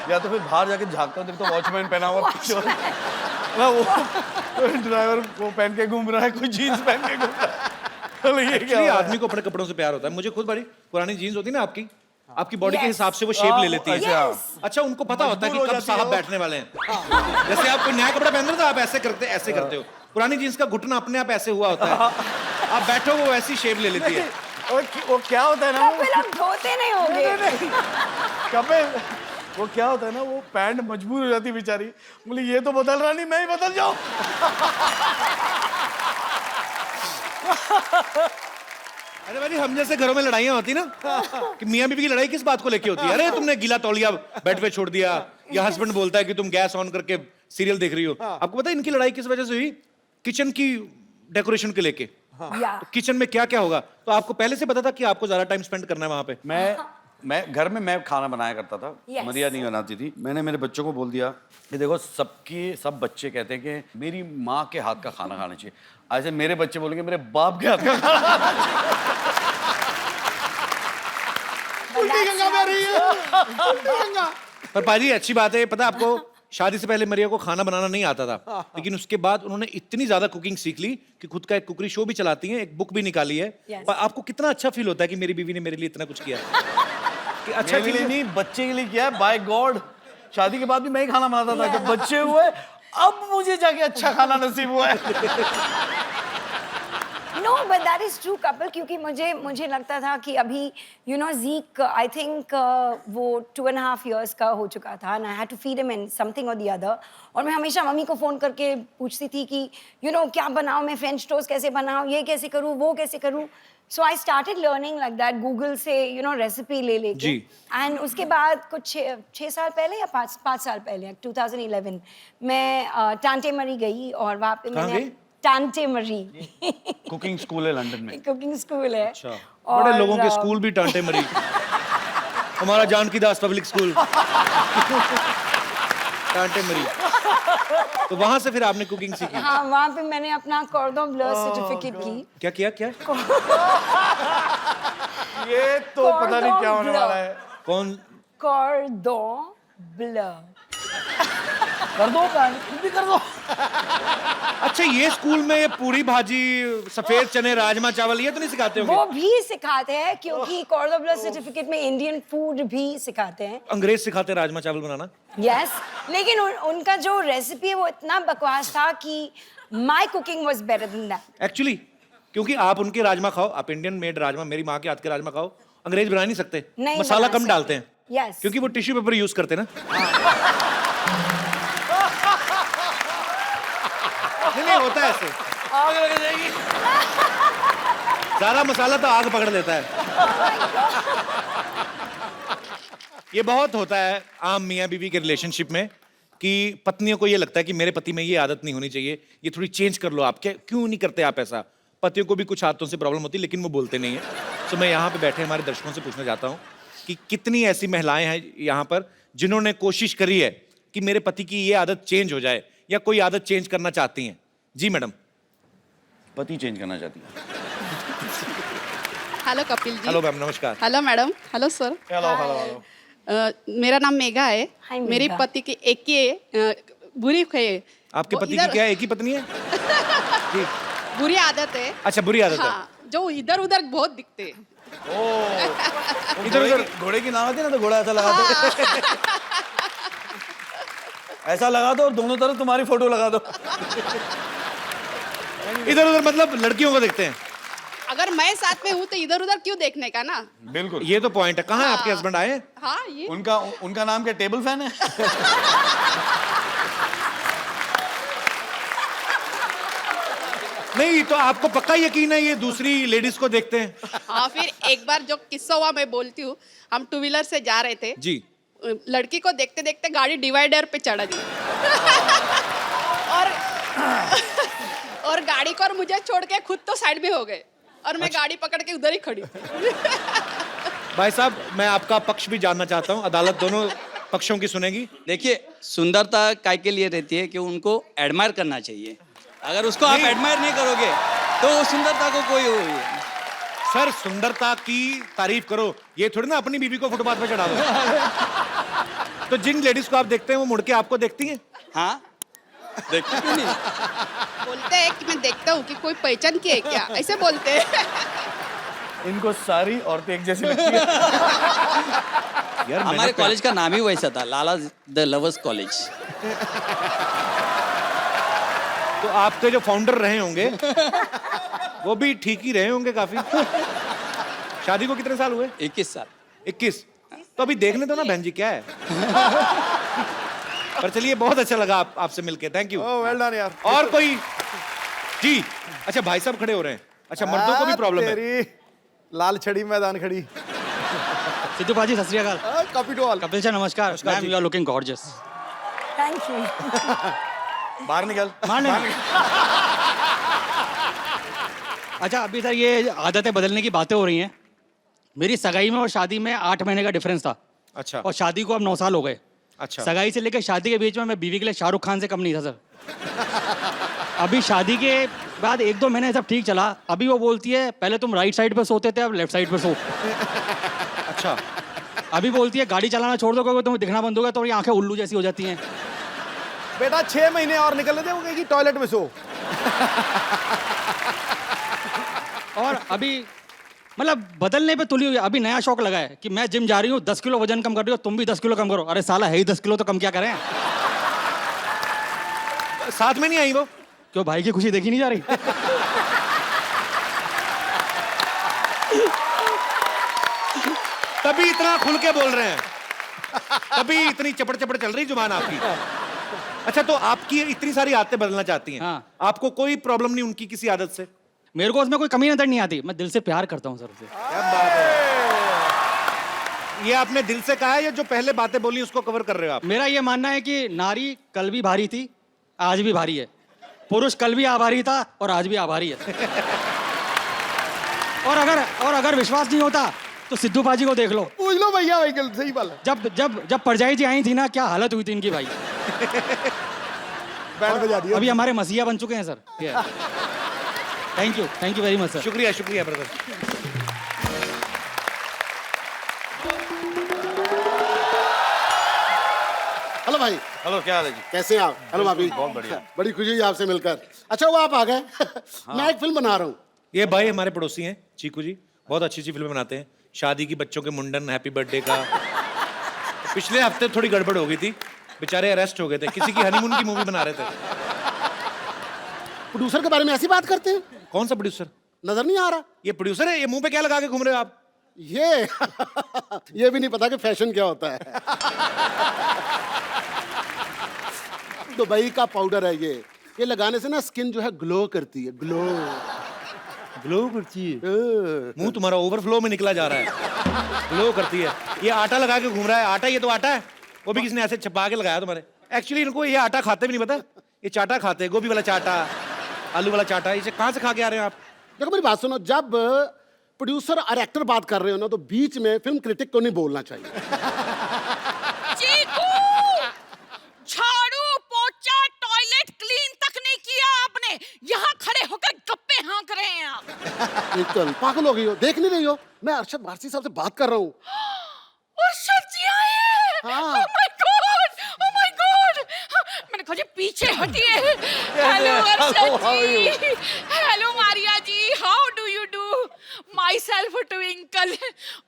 या तो फिर बाहर जाके झांकता हूँ, देखता हूँ वॉचमैन पहना हुआ पीछे ना, वो ड्राइवर वो पहन के घूम रहा है, कोई जीन्स पहन के घूम रहा है। तो ये क्या एक्चुअली हो रहा है? आदमी को अपने कपड़ों से प्यार होता है। मुझे खुद बड़ी पुरानी जीन्स होती है ना आपकी बॉडी के Yes. हिसाब से वो शेप ले लेती है। Yes. अच्छा, उनको पता होता है कि मजबूर हो कब जाती है साहब वो। बैठने वाले हैं। जैसे आप कोई नया कपड़ा पहन रहे हो तो आप ऐसे करते हो। पुरानी जीन्स का घुटना अपने आप ऐसे हुआ होता है, आप बैठो वो वैसी शेप ले लेती है। वो क्या होता है ना, कपिल अब धोते नहीं होंगे। कपिल वो क्या होता है ना, वो पैंट मजबूर हो जाती है बेचारी, बोले ये तो बदल रहा नहीं, मैं ही बदल जाऊं। अरे भाई, हम जैसे घरों में लड़ाइयाँ होती ना कि मियाँ बीवी की लड़ाई किस बात को लेके होती है? अरे तुमने गीला तौलिया बेड पे छोड़ दिया, या हस्बैंड बोलता है कि तुम गैस ऑन करके सीरियल देख रही हो। आपको पता है इनकी लड़ाई किस वजह से हुई? किचन की डेकोरेशन के लेके। या किचन में क्या क्या होगा, तो आपको पहले से पता था कि आपको ज्यादा टाइम स्पेंड करना है वहां पे? मैं घर में मैं खाना बनाया करता था, Yes. मरिया नहीं बनाती थी। मैंने मेरे बच्चों को बोल दिया कि देखो सब बच्चे कहते हैं कि मेरी माँ के हाथ का खाना खाना चाहिए। ऐसे मेरे बच्चे बोलेंगे मेरे बाप के हाथ का खाना खाना चाहिए। उल्टी गंगा बह रही है, उल्टी गंगा। पर पाजी अच्छी बात है, पता है आपको, शादी से पहले मरिया को खाना बनाना नहीं आता था, लेकिन उसके बाद उन्होंने इतनी ज्यादा कुकिंग सीख ली कि खुद का एक कुकरी शो भी चलाती हैं, एक बुक भी निकाली है। Yes. पर आपको कितना अच्छा फील होता है कि मेरी बीवी ने मेरे लिए इतना कुछ किया? कि अच्छा मेरे लिए फील नहीं, बच्चे के लिए किया है। बाय गॉड, शादी के बाद भी मैं ही खाना बनाता था। जब बच्चे हुए अब मुझे जाके अच्छा खाना नसीब हुआ है। No, but that is true, Kapil, क्योंकि मुझे लगता था कि अभी you know Zeke, I think वो 2.5 years का हो चुका था, and I had to feed him in something or the other. और मैं हमेशा मम्मी को फोन करके पूछती थी कि you know क्या बनाऊँ मैं, फ्रेंच टोस्ट कैसे बनाऊँ, ये कैसे करूँ, वो कैसे करूँ। So I started learning like that, Google से you know रेसिपी ले लेके। जी। And उसके बाद कुछ 6 साल पहले या 5 साल पहले 2011 मैं टांटे मरी गई, और वहाँ पे कहाँ मैंने गई? टांटे मरी कुकिंग स्कूल है लंदन में। कुकिंग स्कूल है। अच्छा, बड़े लोगों के स्कूल भी टांटे मरी। हमारा जानकी दास पब्लिक स्कूल टांटे मरी। तो वहां से फिर आपने कुकिंग सीखी? हाँ, वहाँ पे मैंने अपना कॉर्डन ब्लू सर्टिफिकेट की। क्या ये तो पता नहीं क्या होने वाला है। कौन? कॉर्डन ब्लू। कर दो, खुद भी कर दो। अच्छा, ये स्कूल में ये पूरी भाजी, सफेद चने, राजमा चावल ये तो नहीं सिखाते होंगे? वो भी सिखाते हैं, क्योंकि कॉर्डन ब्लू सर्टिफिकेट में इंडियन फूड भी सिखाते हैं। अंग्रेज सिखाते हैं राजमा चावल बनाना? यस, लेकिन उनका जो रेसिपी है वो इतना बकवास था कि my cooking was better than that. Actually क्योंकि आप उनके राजमा खाओ, आप इंडियन मेड राजमा, मेरी माँ के हाथ के राजमा खाओ, अंग्रेज बना नहीं सकते। नहीं मसाला बना कम डालते हैं। यस, क्योंकि वो टिश्यू पेपर यूज करते हैं ना। नहीं होता है ऐसे, आग लग जाएगी। ज्यादा मसाला तो आग पकड़ लेता है। ये बहुत होता है आम मियाँ बीवी के रिलेशनशिप में कि पत्नियों को ये लगता है कि मेरे पति में ये आदत नहीं होनी चाहिए, ये थोड़ी चेंज कर लो आप। क्या क्यों नहीं करते आप ऐसा? पतियों को भी कुछ आदतों से प्रॉब्लम होती है, लेकिन वो बोलते नहीं है। तो मैं यहाँ पे बैठे हमारे दर्शकों से पूछना चाहता हूँ कि कितनी ऐसी महिलाएं हैं यहाँ पर जिन्होंने कोशिश करी है कि मेरे पति की ये आदत चेंज हो जाए, या कोई आदत चेंज करना चाहती हैं? जी मैडम। पति चेंज करना चाहती है। Hello Kapil ji. Hello ma'am, नमस्कार। Hello madam. Hello sir. Hello. मेरा नाम मेघा है। हाय मेघा। मेरे पति की एक ही बुरी है। आपके वो पति की इधर- क्या है, एक ही पत्नी है? जी। बुरी आदत है। अच्छा, बुरी आदत है। हाँ, जो इधर उधर बहुत दिखते हैं। इधर उधर घोड़े की नाव आती है ना, तो घोड़ा ऐसा लगा दो। ऐसा लगा दो और दोनों तरफ तुम्हारी फोटो लगा दो। इधर उधर मतलब लड़कियों को देखते हैं? अगर मैं साथ में हूँ तो इधर उधर क्यों देखने का ना। बिल्कुल। ये तो पॉइंट है। कहाँ है आपके हस्बैंड आए? हाँ ये उनका उनका नाम क्या टेबल फैन है? नहीं तो आपको पक्का यकीन है ये दूसरी लेडीज को देखते हैं? हाँ फिर एक बार जो किस्सा हुआ मैं बोलती हूँ। हम टू व्हीलर से जा रहे थे जी। लड़की को देखते देखते गाड़ी डिवाइडर पे चढ़ा दी और गाड़ी को और मुझे छोड़ के खुद तो साइड में हो गए और मैं गाड़ी पकड़ के उधर ही खड़ी थी। भाई साहब मैं आपका पक्ष भी जानना चाहता हूँ, अदालत दोनों पक्षों की सुनेगी। देखिए सुंदरता काय के लिए रहती है कि उनको एडमायर करना चाहिए। अगर उसको आप एडमायर नहीं करोगे तो वो सुंदरता को कोई वो नहीं। सर सुंदरता की तारीफ करो, ये थोड़ी ना अपनी बीवी को फुटपाथ पे चढ़ा दो। तो जिन लेडीज को आप देखते हैं वो मुड़ के आपको देखती हैं? हाँ देखते क्यों नहीं। बोलते हैं कि मैं देखता हूँ कि कोई पहचान की है क्या, ऐसे बोलते हैं। इनको सारी औरतें एक जैसी लगती है। यार हमारे कॉलेज का नाम ही वैसा था, लाला द लवर्स कॉलेज। तो आपके जो फाउंडर रहे होंगे वो भी ठीक ही रहे होंगे काफी। शादी को कितने साल हुए? 21 साल। 21। तो अभी देख लेते हो ना बहन जी क्या है। पर चलिए बहुत अच्छा लगा आपसे मिलके, थैंक यू। वेल डन यार। और कोई जी? अच्छा भाई साहब खड़े हो रहे हैं। अच्छा मर्दों को भी प्रॉब्लम है? तेरी लाल छड़ी मैदान खड़ी। सिद्धू पाजी सत श्री अकाल। Copy to all. Kapil sir नमस्कार। Ma'am you are looking gorgeous. Thank you. बाहर निकल। अच्छा अभी सर ये आदतें बदलने की बातें हो रही हैं। मेरी सगाई में और शादी में 8 महीने का डिफरेंस था अच्छा। और शादी को अब 9 साल हो गए। अच्छा। सगाई से लेकर शादी के बीच में मैं बीवी के लिए शाहरुख खान से कम नहीं था सर। अभी शादी के बाद 1-2 महीने सब ठीक चला। अभी वो बोलती है पहले तुम राइट साइड पे सोते थे अब लेफ्ट साइड पे सो। अच्छा। अभी बोलती है गाड़ी चलाना छोड़ दो क्योंकि तुम्हें दिखना बंद हो गया तो ये आंखें उल्लू जैसी हो जाती हैं। बेटा 6 महीने और निकलने दे, वो कहेगी टॉयलेट में सो। और अभी मतलब बदलने पे तुली हुई है। अभी नया शौक लगा है कि मैं जिम जा रही हूँ, 10 किलो वजन कम कर रही हो, तुम भी 10 किलो कम करो। अरे साला है ही 10 किलो तो कम क्या करें। साथ में नहीं आई वो? क्यों भाई की खुशी देखी नहीं जा रही? तभी इतना खुल के बोल रहे हैं, तभी इतनी चपड़ चपड़ चल रही जुबान आपकी। अच्छा तो आपकी इतनी सारी आदतें बदलना चाहती हैं। हाँ। आपको कोई प्रॉब्लम नहीं उनकी किसी आदत से? मेरे को उसमें कोई कमी नजर नहीं आती। मैं दिल से प्यार करता हूँ सर उसे। क्या बात है। ये आपने दिल से कहा है या जो पहले बातें बोली उसको कवर कर रहे हो आप? मेरा ये मानना है कि नारी कल भी भारी थी, आज भी भारी है। पुरुष कल भी आभारी था और आज भी आभारी है। और अगर विश्वास नहीं होता तो सिद्धू पाजी को देख लो। पूछ लो भैया, भाई सही बात है। जब परजाई जी आई थी ना, क्या हालत हुई थी इनकी भाई। बैंड बजा दिया। अभी हमारे मसीहा बन चुके हैं sir. Thank you very much sir. शुक्रिया शुक्रिया ब्रदर। हेलो भाई। हेलो क्या हाल है जी? कैसे हैं आप? हेलो भाभी। बहुत बढ़िया। बड़ी खुशी हुई आपसे मिलकर। अच्छा वो आप आ गए। मैं एक फिल्म बना रहा हूँ। ये भाई हमारे पड़ोसी हैं चीकू जी, बहुत अच्छी अच्छी फिल्में बनाते हैं। शादी की, बच्चों के मुंडन, हैप्पी बर्थडे का। पिछले हफ्ते थोड़ी गड़बड़ हो गई थी, बेचारे अरेस्ट हो गए थे, किसी की हनीमून की मूवी बना रहे थे। प्रोड्यूसर के बारे में ऐसी बात करते हैं? कौन सा प्रोड्यूसर? नजर नहीं आ रहा? ये प्रोड्यूसर है? ये मुंह पे क्या लगा के घूम रहे हो आप? ये भी नहीं पता कि फैशन क्या होता है। दुबई का पाउडर है ये लगाने से ना स्किन जो है ग्लो करती है। ग्लो करती है। मुंह तुम्हारा ओवरफ्लो में निकला जा रहा है। ग्लो करती है। ये आटा लगा के घूम रहा है। आटा, ये तो आटा है, वो भी किसी ने ऐसे छपा के लगाया तुम्हारे। एक्चुअली इनको ये आटा खाते भी नहीं पता, ये चाटा खाते हैं, गोभी वाला चाटा, आलू वाला चाटा। इसे कहाँ से खा के आ रहे हैं आप? देखो मेरी बात सुनो, जब प्रोड्यूसर और एक्टर बात कर रहे हो ना तो बीच में फिल्म क्रिटिक को नहीं बोलना चाहिए। चीकू! झाड़ू पोछा टॉयलेट क्लीन तक नहीं किया आपने, यहाँ खड़े होकर गप्पे हाँक रहे हैं आप। एकदम पागल हो गई हो, देख नहीं रही हो? मैं अरशद वारसी साहब से बात कर रहा हूँ। अरशद जी आए हैं। हाँ। Oh my God! Oh my God! मैंने कहा जी पीछे हटिए। Hello Arshad ji. Hello Maria ji. How do you do? Myself Twinkle.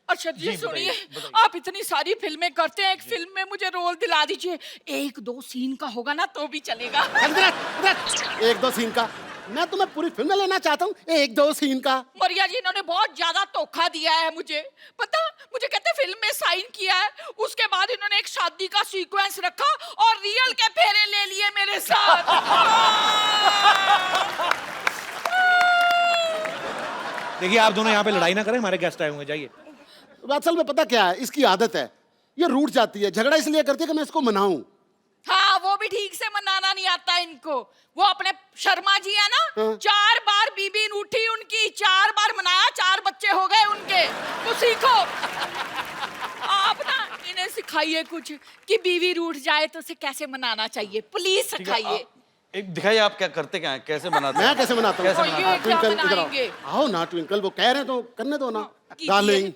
Arshad ji सुनिए, आप इतनी सारी फिल्में करते हैं, एक फिल्म में मुझे रोल दिला दीजिए। 1-2 सीन का होगा ना तो भी चलेगा। 1-2 सीन का मैं तुम्हें पूरी फिल्म लेना चाहता हूँ, एक दो सीन का। मरिया जी, इन्होंने बहुत ज्यादा धोखा दिया है मुझे। पता, मुझे कहते फिल्म में साइन किया है, उसके बाद इन्होंने एक शादी का सीक्वेंस रखा और रियल के फेरे ले लिए मेरे साथ। देखिए आप दोनों यहाँ पे लड़ाई ना करें, हमारे गेस्ट आए हुए हैं, जाइए। असल में पता क्या है, इसकी आदत है, ये रूठ जाती है, झगड़ा इसलिए करती है कि मैं इसको मनाऊं। हाँ, वो भी ठीक से मनाना नहीं आता इनको। वो अपने शर्मा जी है ना, 4 बार बीबी रूठी उनकी, 4 बार मनाया, 4 बच्चे हो गए उनके। तो सीखो आप ना, इन्हें सिखाइए कुछ कि बीवी रूठ जाए तो उसे कैसे मनाना चाहिए, प्लीज सिखाइए। एक दिखाइए आप क्या करते, क्या है, कैसे बनाते मैं कैसे मनाता हूँ? और ये क्या बनाएंगे? आओ ना ट्विंकल, वो कह रहे हैं तो करने दो ना। डार्लिंग,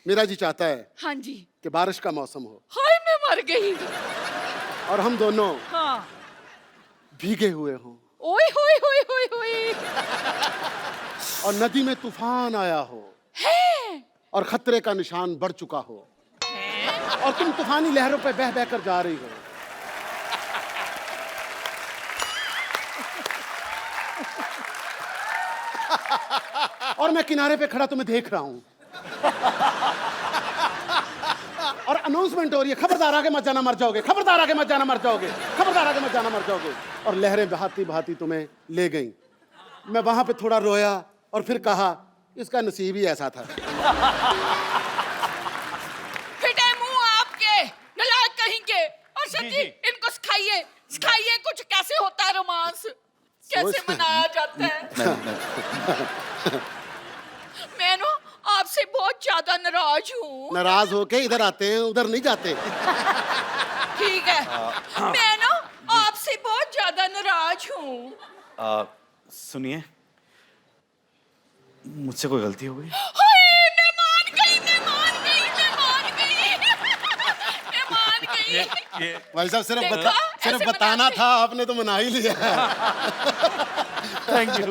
मेरा जी चाहता है हाँ जी। कि बारिश का मौसम हो हाय, मैं मर गई। और हम दोनों हाँ। भीगे हुए हों ओए होए होए होए होए। और नदी में तूफान आया हो है? और खतरे का निशान बढ़ चुका हो और तुम तूफानी लहरों पे बह बह कर जा रही हो। और मैं किनारे पे खड़ा तुम्हें देख रहा हूं और अनाउंसमेंट हो रही है, खबरदार आगे मत जाना मर जाओगे, खबरदार आगे मत जाना मर जाओगे, खबरदार आगे मत जाना मर जाओगे। और लहरें बहाती बहाती तुम्हें ले गईं। मैं वहां पे थोड़ा रोया और फिर कहा, इसका नसीब ही ऐसा था। फिटे मुंह आपके, नालायक कहेंगे। और सच्ची, इनको सिखाइए, सिखाइए कुछ, कैसे होता है रोमांस, कैसे मनाया जाता है। मैं ना आपसे बहुत ज्यादा नाराज हूँ। नाराज होके इधर आते हैं, उधर नहीं जाते। ठीक है, मैं ना आपसे बहुत ज्यादा नाराज हूँ। सुनिए, मुझसे कोई गलती हो गई? हाय, मैं मान गई, मैं मान गई, मैं मान गई, मैं मान गई। भाई साहब, सिर्फ देखा? सिर्फ ऐसे बताना मनाते था, आपने तो मना ही लिया। Thank you.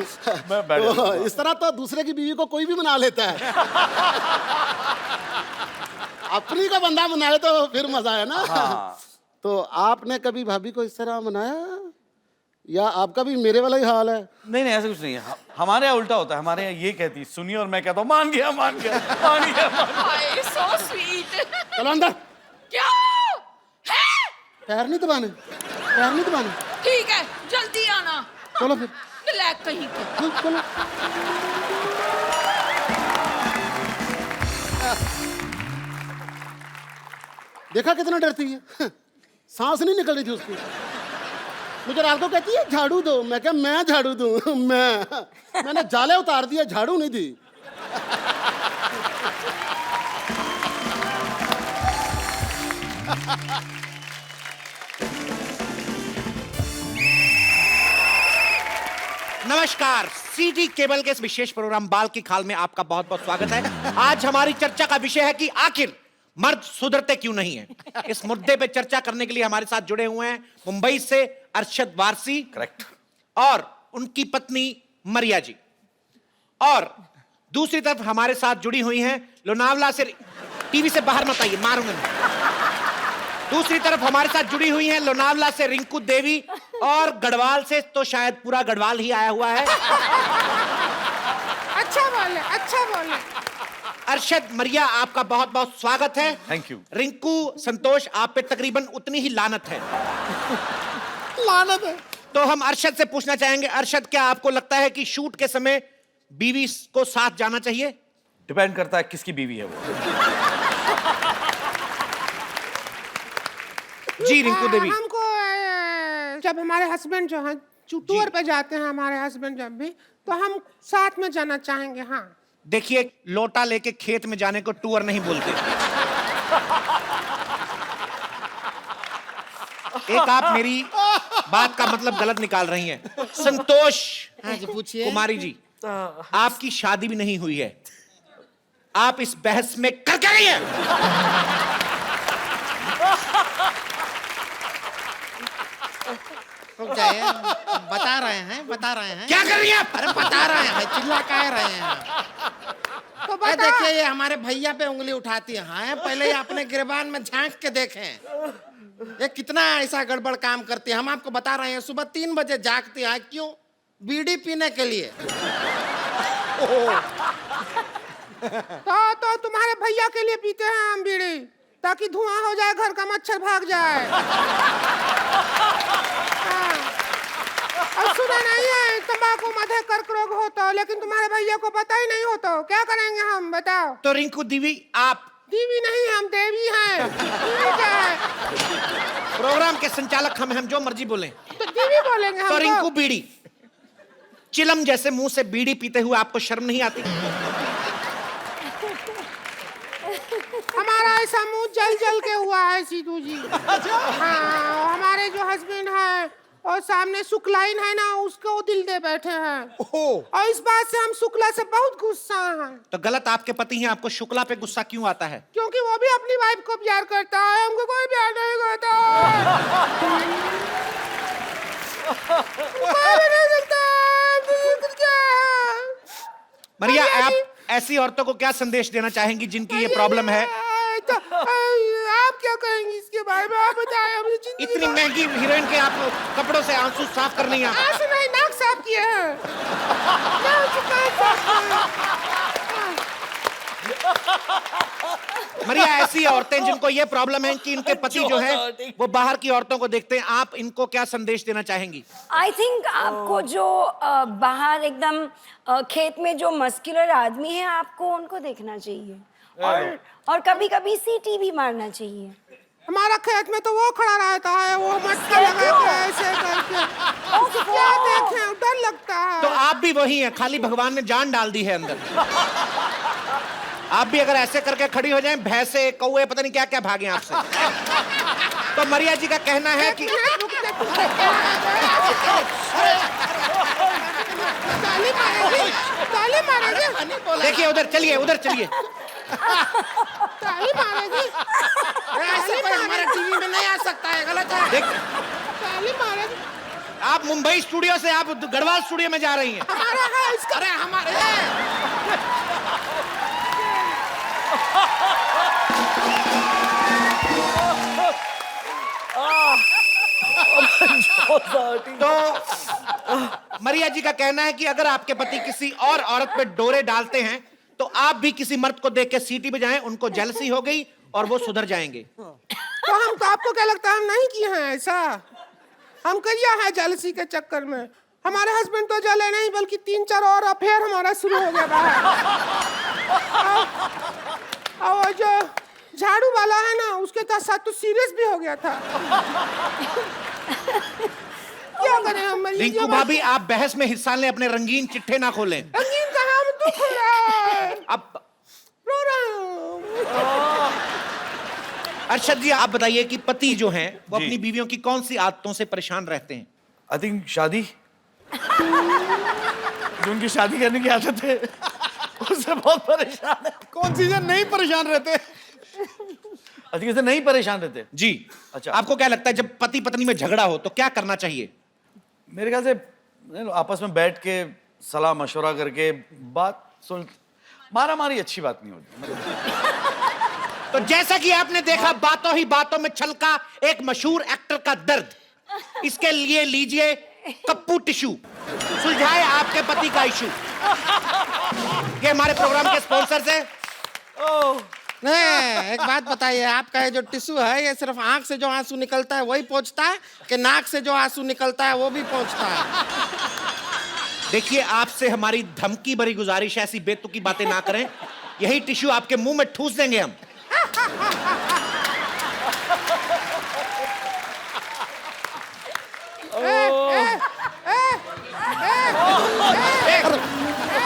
मैं बैठ जाता हूँ। इस तरह तो दूसरे की बीवी को कोई भी मना लेता है। अपनी का बंदा मनाए तो फिर मजा है ना। हाँ। तो आपने कभी भाभी को इस तरह मनाया या आपका भी मेरे वाला ही हाल है? नहीं नहीं, ऐसा कुछ नहीं है। हमारे यहाँ उल्टा होता है, हमारे यहाँ ये कहती सुनिए और मैं कहता हूँ मान गया मान गया मान गया। हाय, सो स्वीट। चलो अंदर। क्या है? पैर नहीं दबाने, पैर नहीं दबाने। ठीक है, जल्दी आना। चलो फिर। नालायक कहीं के। चलो। देखा कितना डरती है, सांस नहीं निकल रही थी उसकी। मुझे रात को कहती है झाड़ू दो, मैं क्या मैं झाड़ू दूं? मैंने जाले उतार दिया, झाड़ू नहीं दी। नमस्कार, सीटी केबल के इस विशेष प्रोग्राम बाल की खाल में आपका बहुत बहुत स्वागत है। आज हमारी चर्चा का विषय है कि आखिर मर्द सुधरते क्यों नहीं है। इस मुद्दे पे चर्चा करने के लिए हमारे साथ जुड़े हुए हैं मुंबई से अरशद वारसी, करेक्ट, और उनकी पत्नी मरिया जी, और दूसरी तरफ हमारे साथ जुड़ी हुई हैं लोनावला से, टीवी से बाहर मत आइए, मारूंगा मैं। दूसरी तरफ हमारे साथ जुड़ी हुई हैं लोनावला से रिंकू देवी, और गढ़वाल से तो शायद पूरा गढ़वाल ही आया हुआ है। अच्छा बोले, अच्छा बोले। अरशद, मरिया, आपका बहुत बहुत स्वागत है। Thank you. रिंकू, संतोष, आप पे तकरीबन उतनी ही लानत है। लानत है। तो हम अरशद से पूछना चाहेंगे, अरशद, क्या आपको लगता है कि शूट के समय बीवी को साथ जाना चाहिए? डिपेंड करता है किसकी बीवी है वो। जी रिंकू देवी। हमको जब हमारे हस्बैंड जो हैं टूर पे जाते हैं, हमारे हस्बैंड जब भी, तो हम साथ में जाना चाहेंगे। हाँ, देखिए, लोटा लेके खेत में जाने को टूर नहीं बोलते। एक आप मेरी बात का मतलब गलत निकाल रही हैं। संतोष, हाँ जी, पूछिए। कुमारी जी, आपकी शादी भी नहीं हुई है, आप इस बहस में कर क्या रही हैं? रुक जाइए, बता रहे हैं। क्या कर रही हैं आप? अरे बता रहे हैं, चिल्ला कह रहे हैं। तो अरे देखिए, ये हमारे भैया पे उंगली उठाती है। पहले ये अपने गिरबान में झांक के देखें, ये कितना ऐसा गड़बड़ काम करती है। हम आपको बता रहे हैं, सुबह 3 बजे जागती है। क्यों? बीड़ी पीने के लिए। तो तुम्हारे भैया के लिए पीते हैं हम बीड़ी, ताकि धुआं हो जाए, घर का मच्छर भाग जाए। हाँ। और सुना नहीं है तंबाकू मध्य कर्क रोग होता, लेकिन तुम्हारे भैया को पता ही नहीं होता। क्या करेंगे हम, बताओ? तो रिंकू दीवी, आप दीवी नहीं, हम देवी हैं। दीवी क्या है? प्रोग्राम के संचालक हम जो मर्जी बोलें। तो दीवी बोलेंगे हम। तो रिंकू बीड़ी, चिलम जैसे मुंह से बीड़ी पीते हुए आपको शर्म नहीं आती? हमारा ऐसा मुंह जल जल के हुआ है सीधू जी। हाँ, हमारे जो हस्बैंड हैं और सामने शुक्लाइन है ना, उसको दिल दे बैठे हैं। और इस बात से हम शुक्ला से बहुत गुस्सा हैं। तो गलत आपके पति हैं, आपको शुक्ला पे गुस्सा क्यों आता है? क्योंकि वो भी अपनी वाइफ को प्यार करता है, हमको कोई प्यार नहीं करता। मरिया, आप ऐसी औरतों को क्या संदेश देना चाहेंगी जिनकी ये प्रॉब्लम है? तो, आप क्या कहेंगी इसके बारे में, आप बताएं मुझे। इतनी महंगी हीरोइन के आप कपड़ों से आंसू साफ कर नहीं आता? आंसू नहीं, नाक साफ किए हैं। मरिया, ऐसी औरतें जिनको ये प्रॉब्लम है कि इनके पति जो है वो बाहर की औरतों को देखते हैं, आप इनको क्या संदेश देना चाहेंगी? आई थिंक आपको जो बाहर एकदम खेत में जो मस्कुलर आदमी है, आपको उनको देखना चाहिए और कभी कभी सीटी भी मारना चाहिए। हमारा खेत में तो वो खड़ा रहता है, वो मटका लगा के ऐसे करके, क्या देखें, डर लगता है। तो आप भी वही हैं, खाली भगवान ने जान डाल दी है अंदर। आप भी अगर ऐसे करके खड़ी हो जाएं, भैंसे कौवे पता नहीं क्या क्या भागे आपसे। तो मरिया जी का कहना है कि देखिए उधर चलिए, उधर चलिए। ताली मारेगी। ऐसे कोई हमारे टीवी में नहीं आ सकता है, गलत है। ताली मारेगी। आप मुंबई स्टूडियो से आप गढ़वाल स्टूडियो में जा रही हैं। हमारा है इसका। अरे हमारे तो मरिया जी का कहना है कि अगर आपके पति किसी और औरत पे डोरे डालते हैं तो आप भी किसी मर्द को देख के सीटी बजाएं, उनको जेलसी हो गई और वो सुधर जाएंगे। तो हम तो, आपको क्या लगता है हम नहीं किए हैं ऐसा? हम किया है जेलसी के चक्कर में। हमारे हस्बैंड तो जले नहीं, बल्कि 3-4 और अफेयर हमारा शुरू हो गया बाहर। और जो झाड़ू वाला है ना, उसके साथ तो सीरियस भी हो गया था। क्या करें हम? रिंकू भाभी, आप बहस में हिस्सा लें, अपने रंगीन चिट्ठे ना खोलें। रंगीन का नाम तो खुला है। अब अर्शद जी, आप बताइए कि पति जो हैं वो अपनी बीवियों की कौन सी आदतों से परेशान रहते हैं? आई थिंक शादी, जो उनकी शादी करने की आदत है उससे बहुत परेशान है। कौन सी नहीं परेशान रहते? अधिक से नहीं परेशान रहते जी। अच्छा, आपको क्या लगता है जब पति पत्नी में झगड़ा हो तो क्या करना चाहिए? मेरे ख्याल से आपस में बैठ के सलाह मशवरा करके बात सुन, मारा मारी अच्छी बात नहीं होती। तो जैसा कि आपने देखा, बातों ही बातों में छलका एक मशहूर एक्टर का दर्द। इसके लिए लीजिए कप्पू टिश्यू, सुलझाए आपके पति का इशू। ये हमारे प्रोग्राम के स्पॉन्सर्स हैं। नहीं, एक बात बताइए, आपका ये जो टिश्यू है, ये सिर्फ आंख से जो आंसू निकलता है वही पहुंचता है, कि नाक से जो आंसू निकलता है वो भी पहुंचता है? देखिए, आपसे हमारी धमकी भरी गुजारिश है, ऐसी बेतुकी बातें ना करें। यही टिश्यू आपके मुंह में ठूस देंगे हम।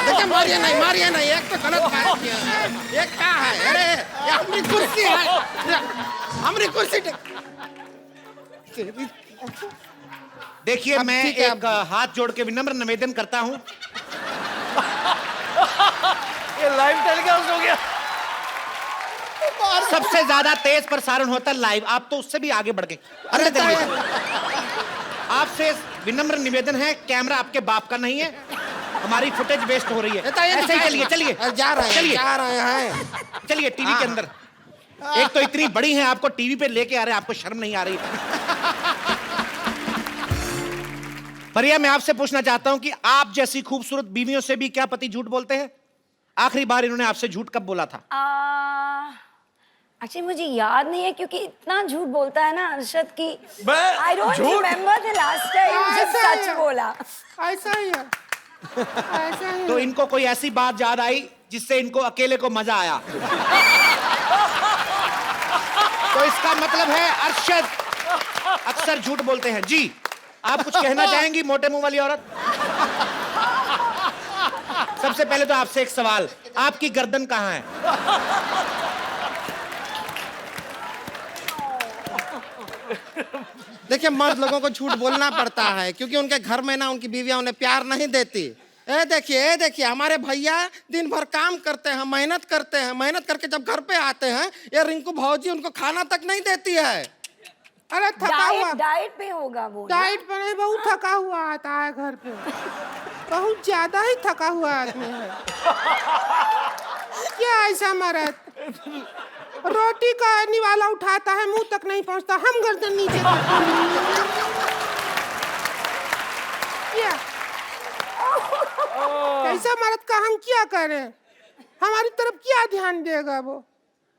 देखिए, मारिए नहीं, एक तो गलत बात किया है। एक क्या है? अरे ये हमारी कुर्सी है, हमारी कुर्सी। देखिए, मैं एक हाथ जोड़ के विनम्र निवेदन करता हूं। ये लाइव टेलीकास्ट हो गया। सबसे ज्यादा तेज प्रसारण होता है लाइव, आप तो उससे भी आगे बढ़ गए। अरे आपसे विनम्र निवेदन है, कैमरा आपके बाप का नहीं है, हमारी फुटेज वेस्ट हो रही है। ऐसे ही चलिए जा रहे हैं। चलिए टीवी के अंदर। एक तो इतनी बड़ी है, आपको टीवी पे लेके आ रहे हैं, आपको शर्म नहीं आ रही? परिया, मैं आपसे पूछना चाहता हूं कि आप जैसी खूबसूरत बीवियों से भी क्या पति झूठ बोलते हैं? आखिरी बार इन्होंने आपसे झूठ कब बोला था? एक्चुअली मुझे याद नहीं है क्योंकि इतना झूठ बोलता है ना अरशद की मैं आई डोंट झूठ? रिमेम्बर द लास्ट टाइम जब ऐसा सच है। बोला। ऐसा ही है, ऐसा ही तो है। इनको कोई ऐसी बात याद आई जिससे इनको अकेले को मजा आया? तो इसका मतलब है अरशद अक्सर झूठ बोलते हैं। जी, आप कुछ कहना चाहेंगी मोटे मुंह वाली औरत? सबसे पहले तो आपसे एक सवाल, आपकी गर्दन कहाँ है? देखिए, मर्द लोगों को झूठ बोलना पड़ता है क्योंकि उनके घर में ना उनकी बीवियां उन्हें प्यार नहीं देती। ए देखिए हमारे भैया दिन भर काम करते हैं, मेहनत करते हैं, मेहनत करके जब घर पे आते हैं ये रिंकू भौजी उनको खाना तक नहीं देती है। अरे थका हुआ, डाइट पे होगा वो। डाइट पे नहीं, बहुत थका हुआ आता है घर पे, बहुत ज्यादा ही थका हुआ आदमी है। क्या ऐसा मर्द रोटी का निवाला उठाता है, मुंह तक नहीं पहुंचता, हम गर्दन नीचे क्या कैसा मर्द का हम क्या करें? हमारी तरफ क्या ध्यान देगा वो?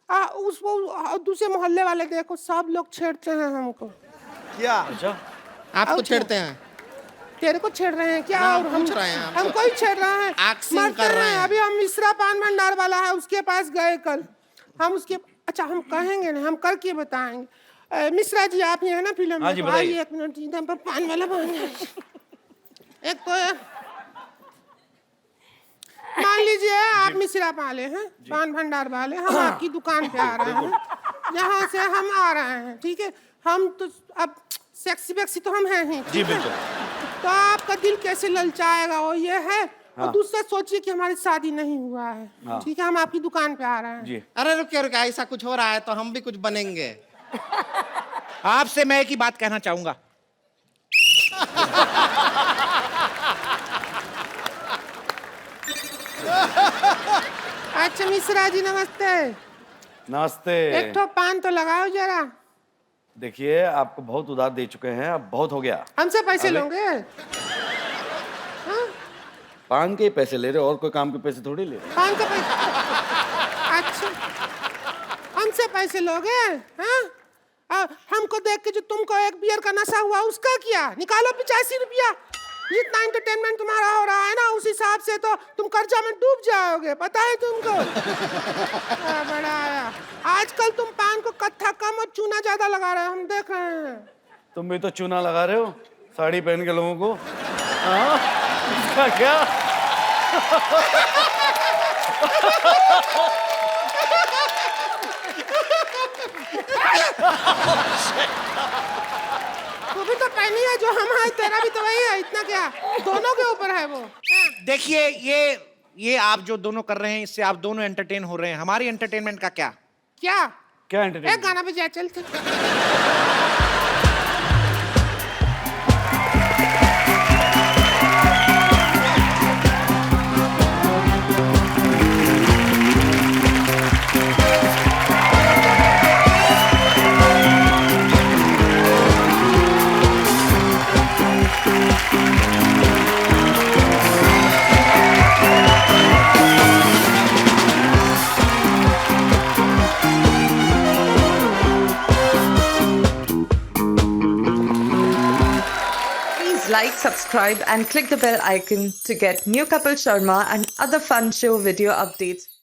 वो दूसरे मोहल्ले वाले देखो, सब लोग छेड़ते हैं हमको। क्या? आपको छेड़ते हैं? तेरे को छेड़ रहे हैं क्या? और हम रहे हैं हमको ही छेड़ रहे हैं, एक्टिंग कर रहे हैं। अभी हम मिश्रा पान भंडार वाला है उसके पास गए कल, हम उसके अच्छा हम कहेंगे नहीं, हम करके बताएंगे। मिश्रा जी आप ही है ना फिल्म हाँ जी, में? बताइए। आइए एक मिनट, इधर पर पान वाला बन एक तो मान लीजिए आप मिश्रा वाले हैं, पान भंडार वाले, हम आपकी दुकान पे आ रहे हैं, यहाँ से हम आ रहे हैं, ठीक है? हम तो अब सेक्सी वेक्सी तो हम हैं ही, जी बिल्कुल। तो आपका दिल कैसे ललचाएगा वो ये है। और दूसरा सोचिए कि हमारी शादी नहीं हुआ है, ठीक है? हम आपकी दुकान पे आ रहे हैं। जी। अरे रुकिए रुकिए, ऐसा कुछ हो रहा है तो हम भी कुछ बनेंगे। आपसे मैं एक ही बात कहना चाहूंगा, अच्छा मिश्रा जी नमस्ते, नमस्ते। एक ठो पान तो लगाओ जरा। देखिए आपको बहुत उधार दे चुके हैं, अब बहुत हो गया। हमसे पैसे लोगे? पान के ही पैसे ले रहे हो, और कोई काम के पैसे थोड़ी ले रहे। पान का पैसा? अच्छा हमसे पैसे लोगे? हाँ, हमको देख के जो तुमको एक बियर का नशा हुआ उसका क्या? निकालो 85 रुपया। जितना एंटरटेनमेंट तुम्हारा हो रहा है ना उस हिसाब से तो तुम कर्जा में डूब जाओगे, पता है तुमको? बड़ा आया आजकल तुम पान को कत्था कम और चूना ज्यादा लगा रहे हो, हम देख रहे हैं। तुम भी तो चूना लगा रहे हो साड़ी पहन के लोगों को। हाँ? इसका क्या? तू भी तो पहनी है जो हम है, तेरा भी तो वही है, इतना क्या दोनों के ऊपर है वो। देखिए ये आप जो दोनों कर रहे हैं इससे आप दोनों एंटरटेन हो रहे हैं, हमारी एंटरटेनमेंट का क्या? क्या क्या एक एंटरटेनमेंट? गाना बजा चलते। Like, subscribe and click the bell icon to get new Kapil Sharma and other fun show video updates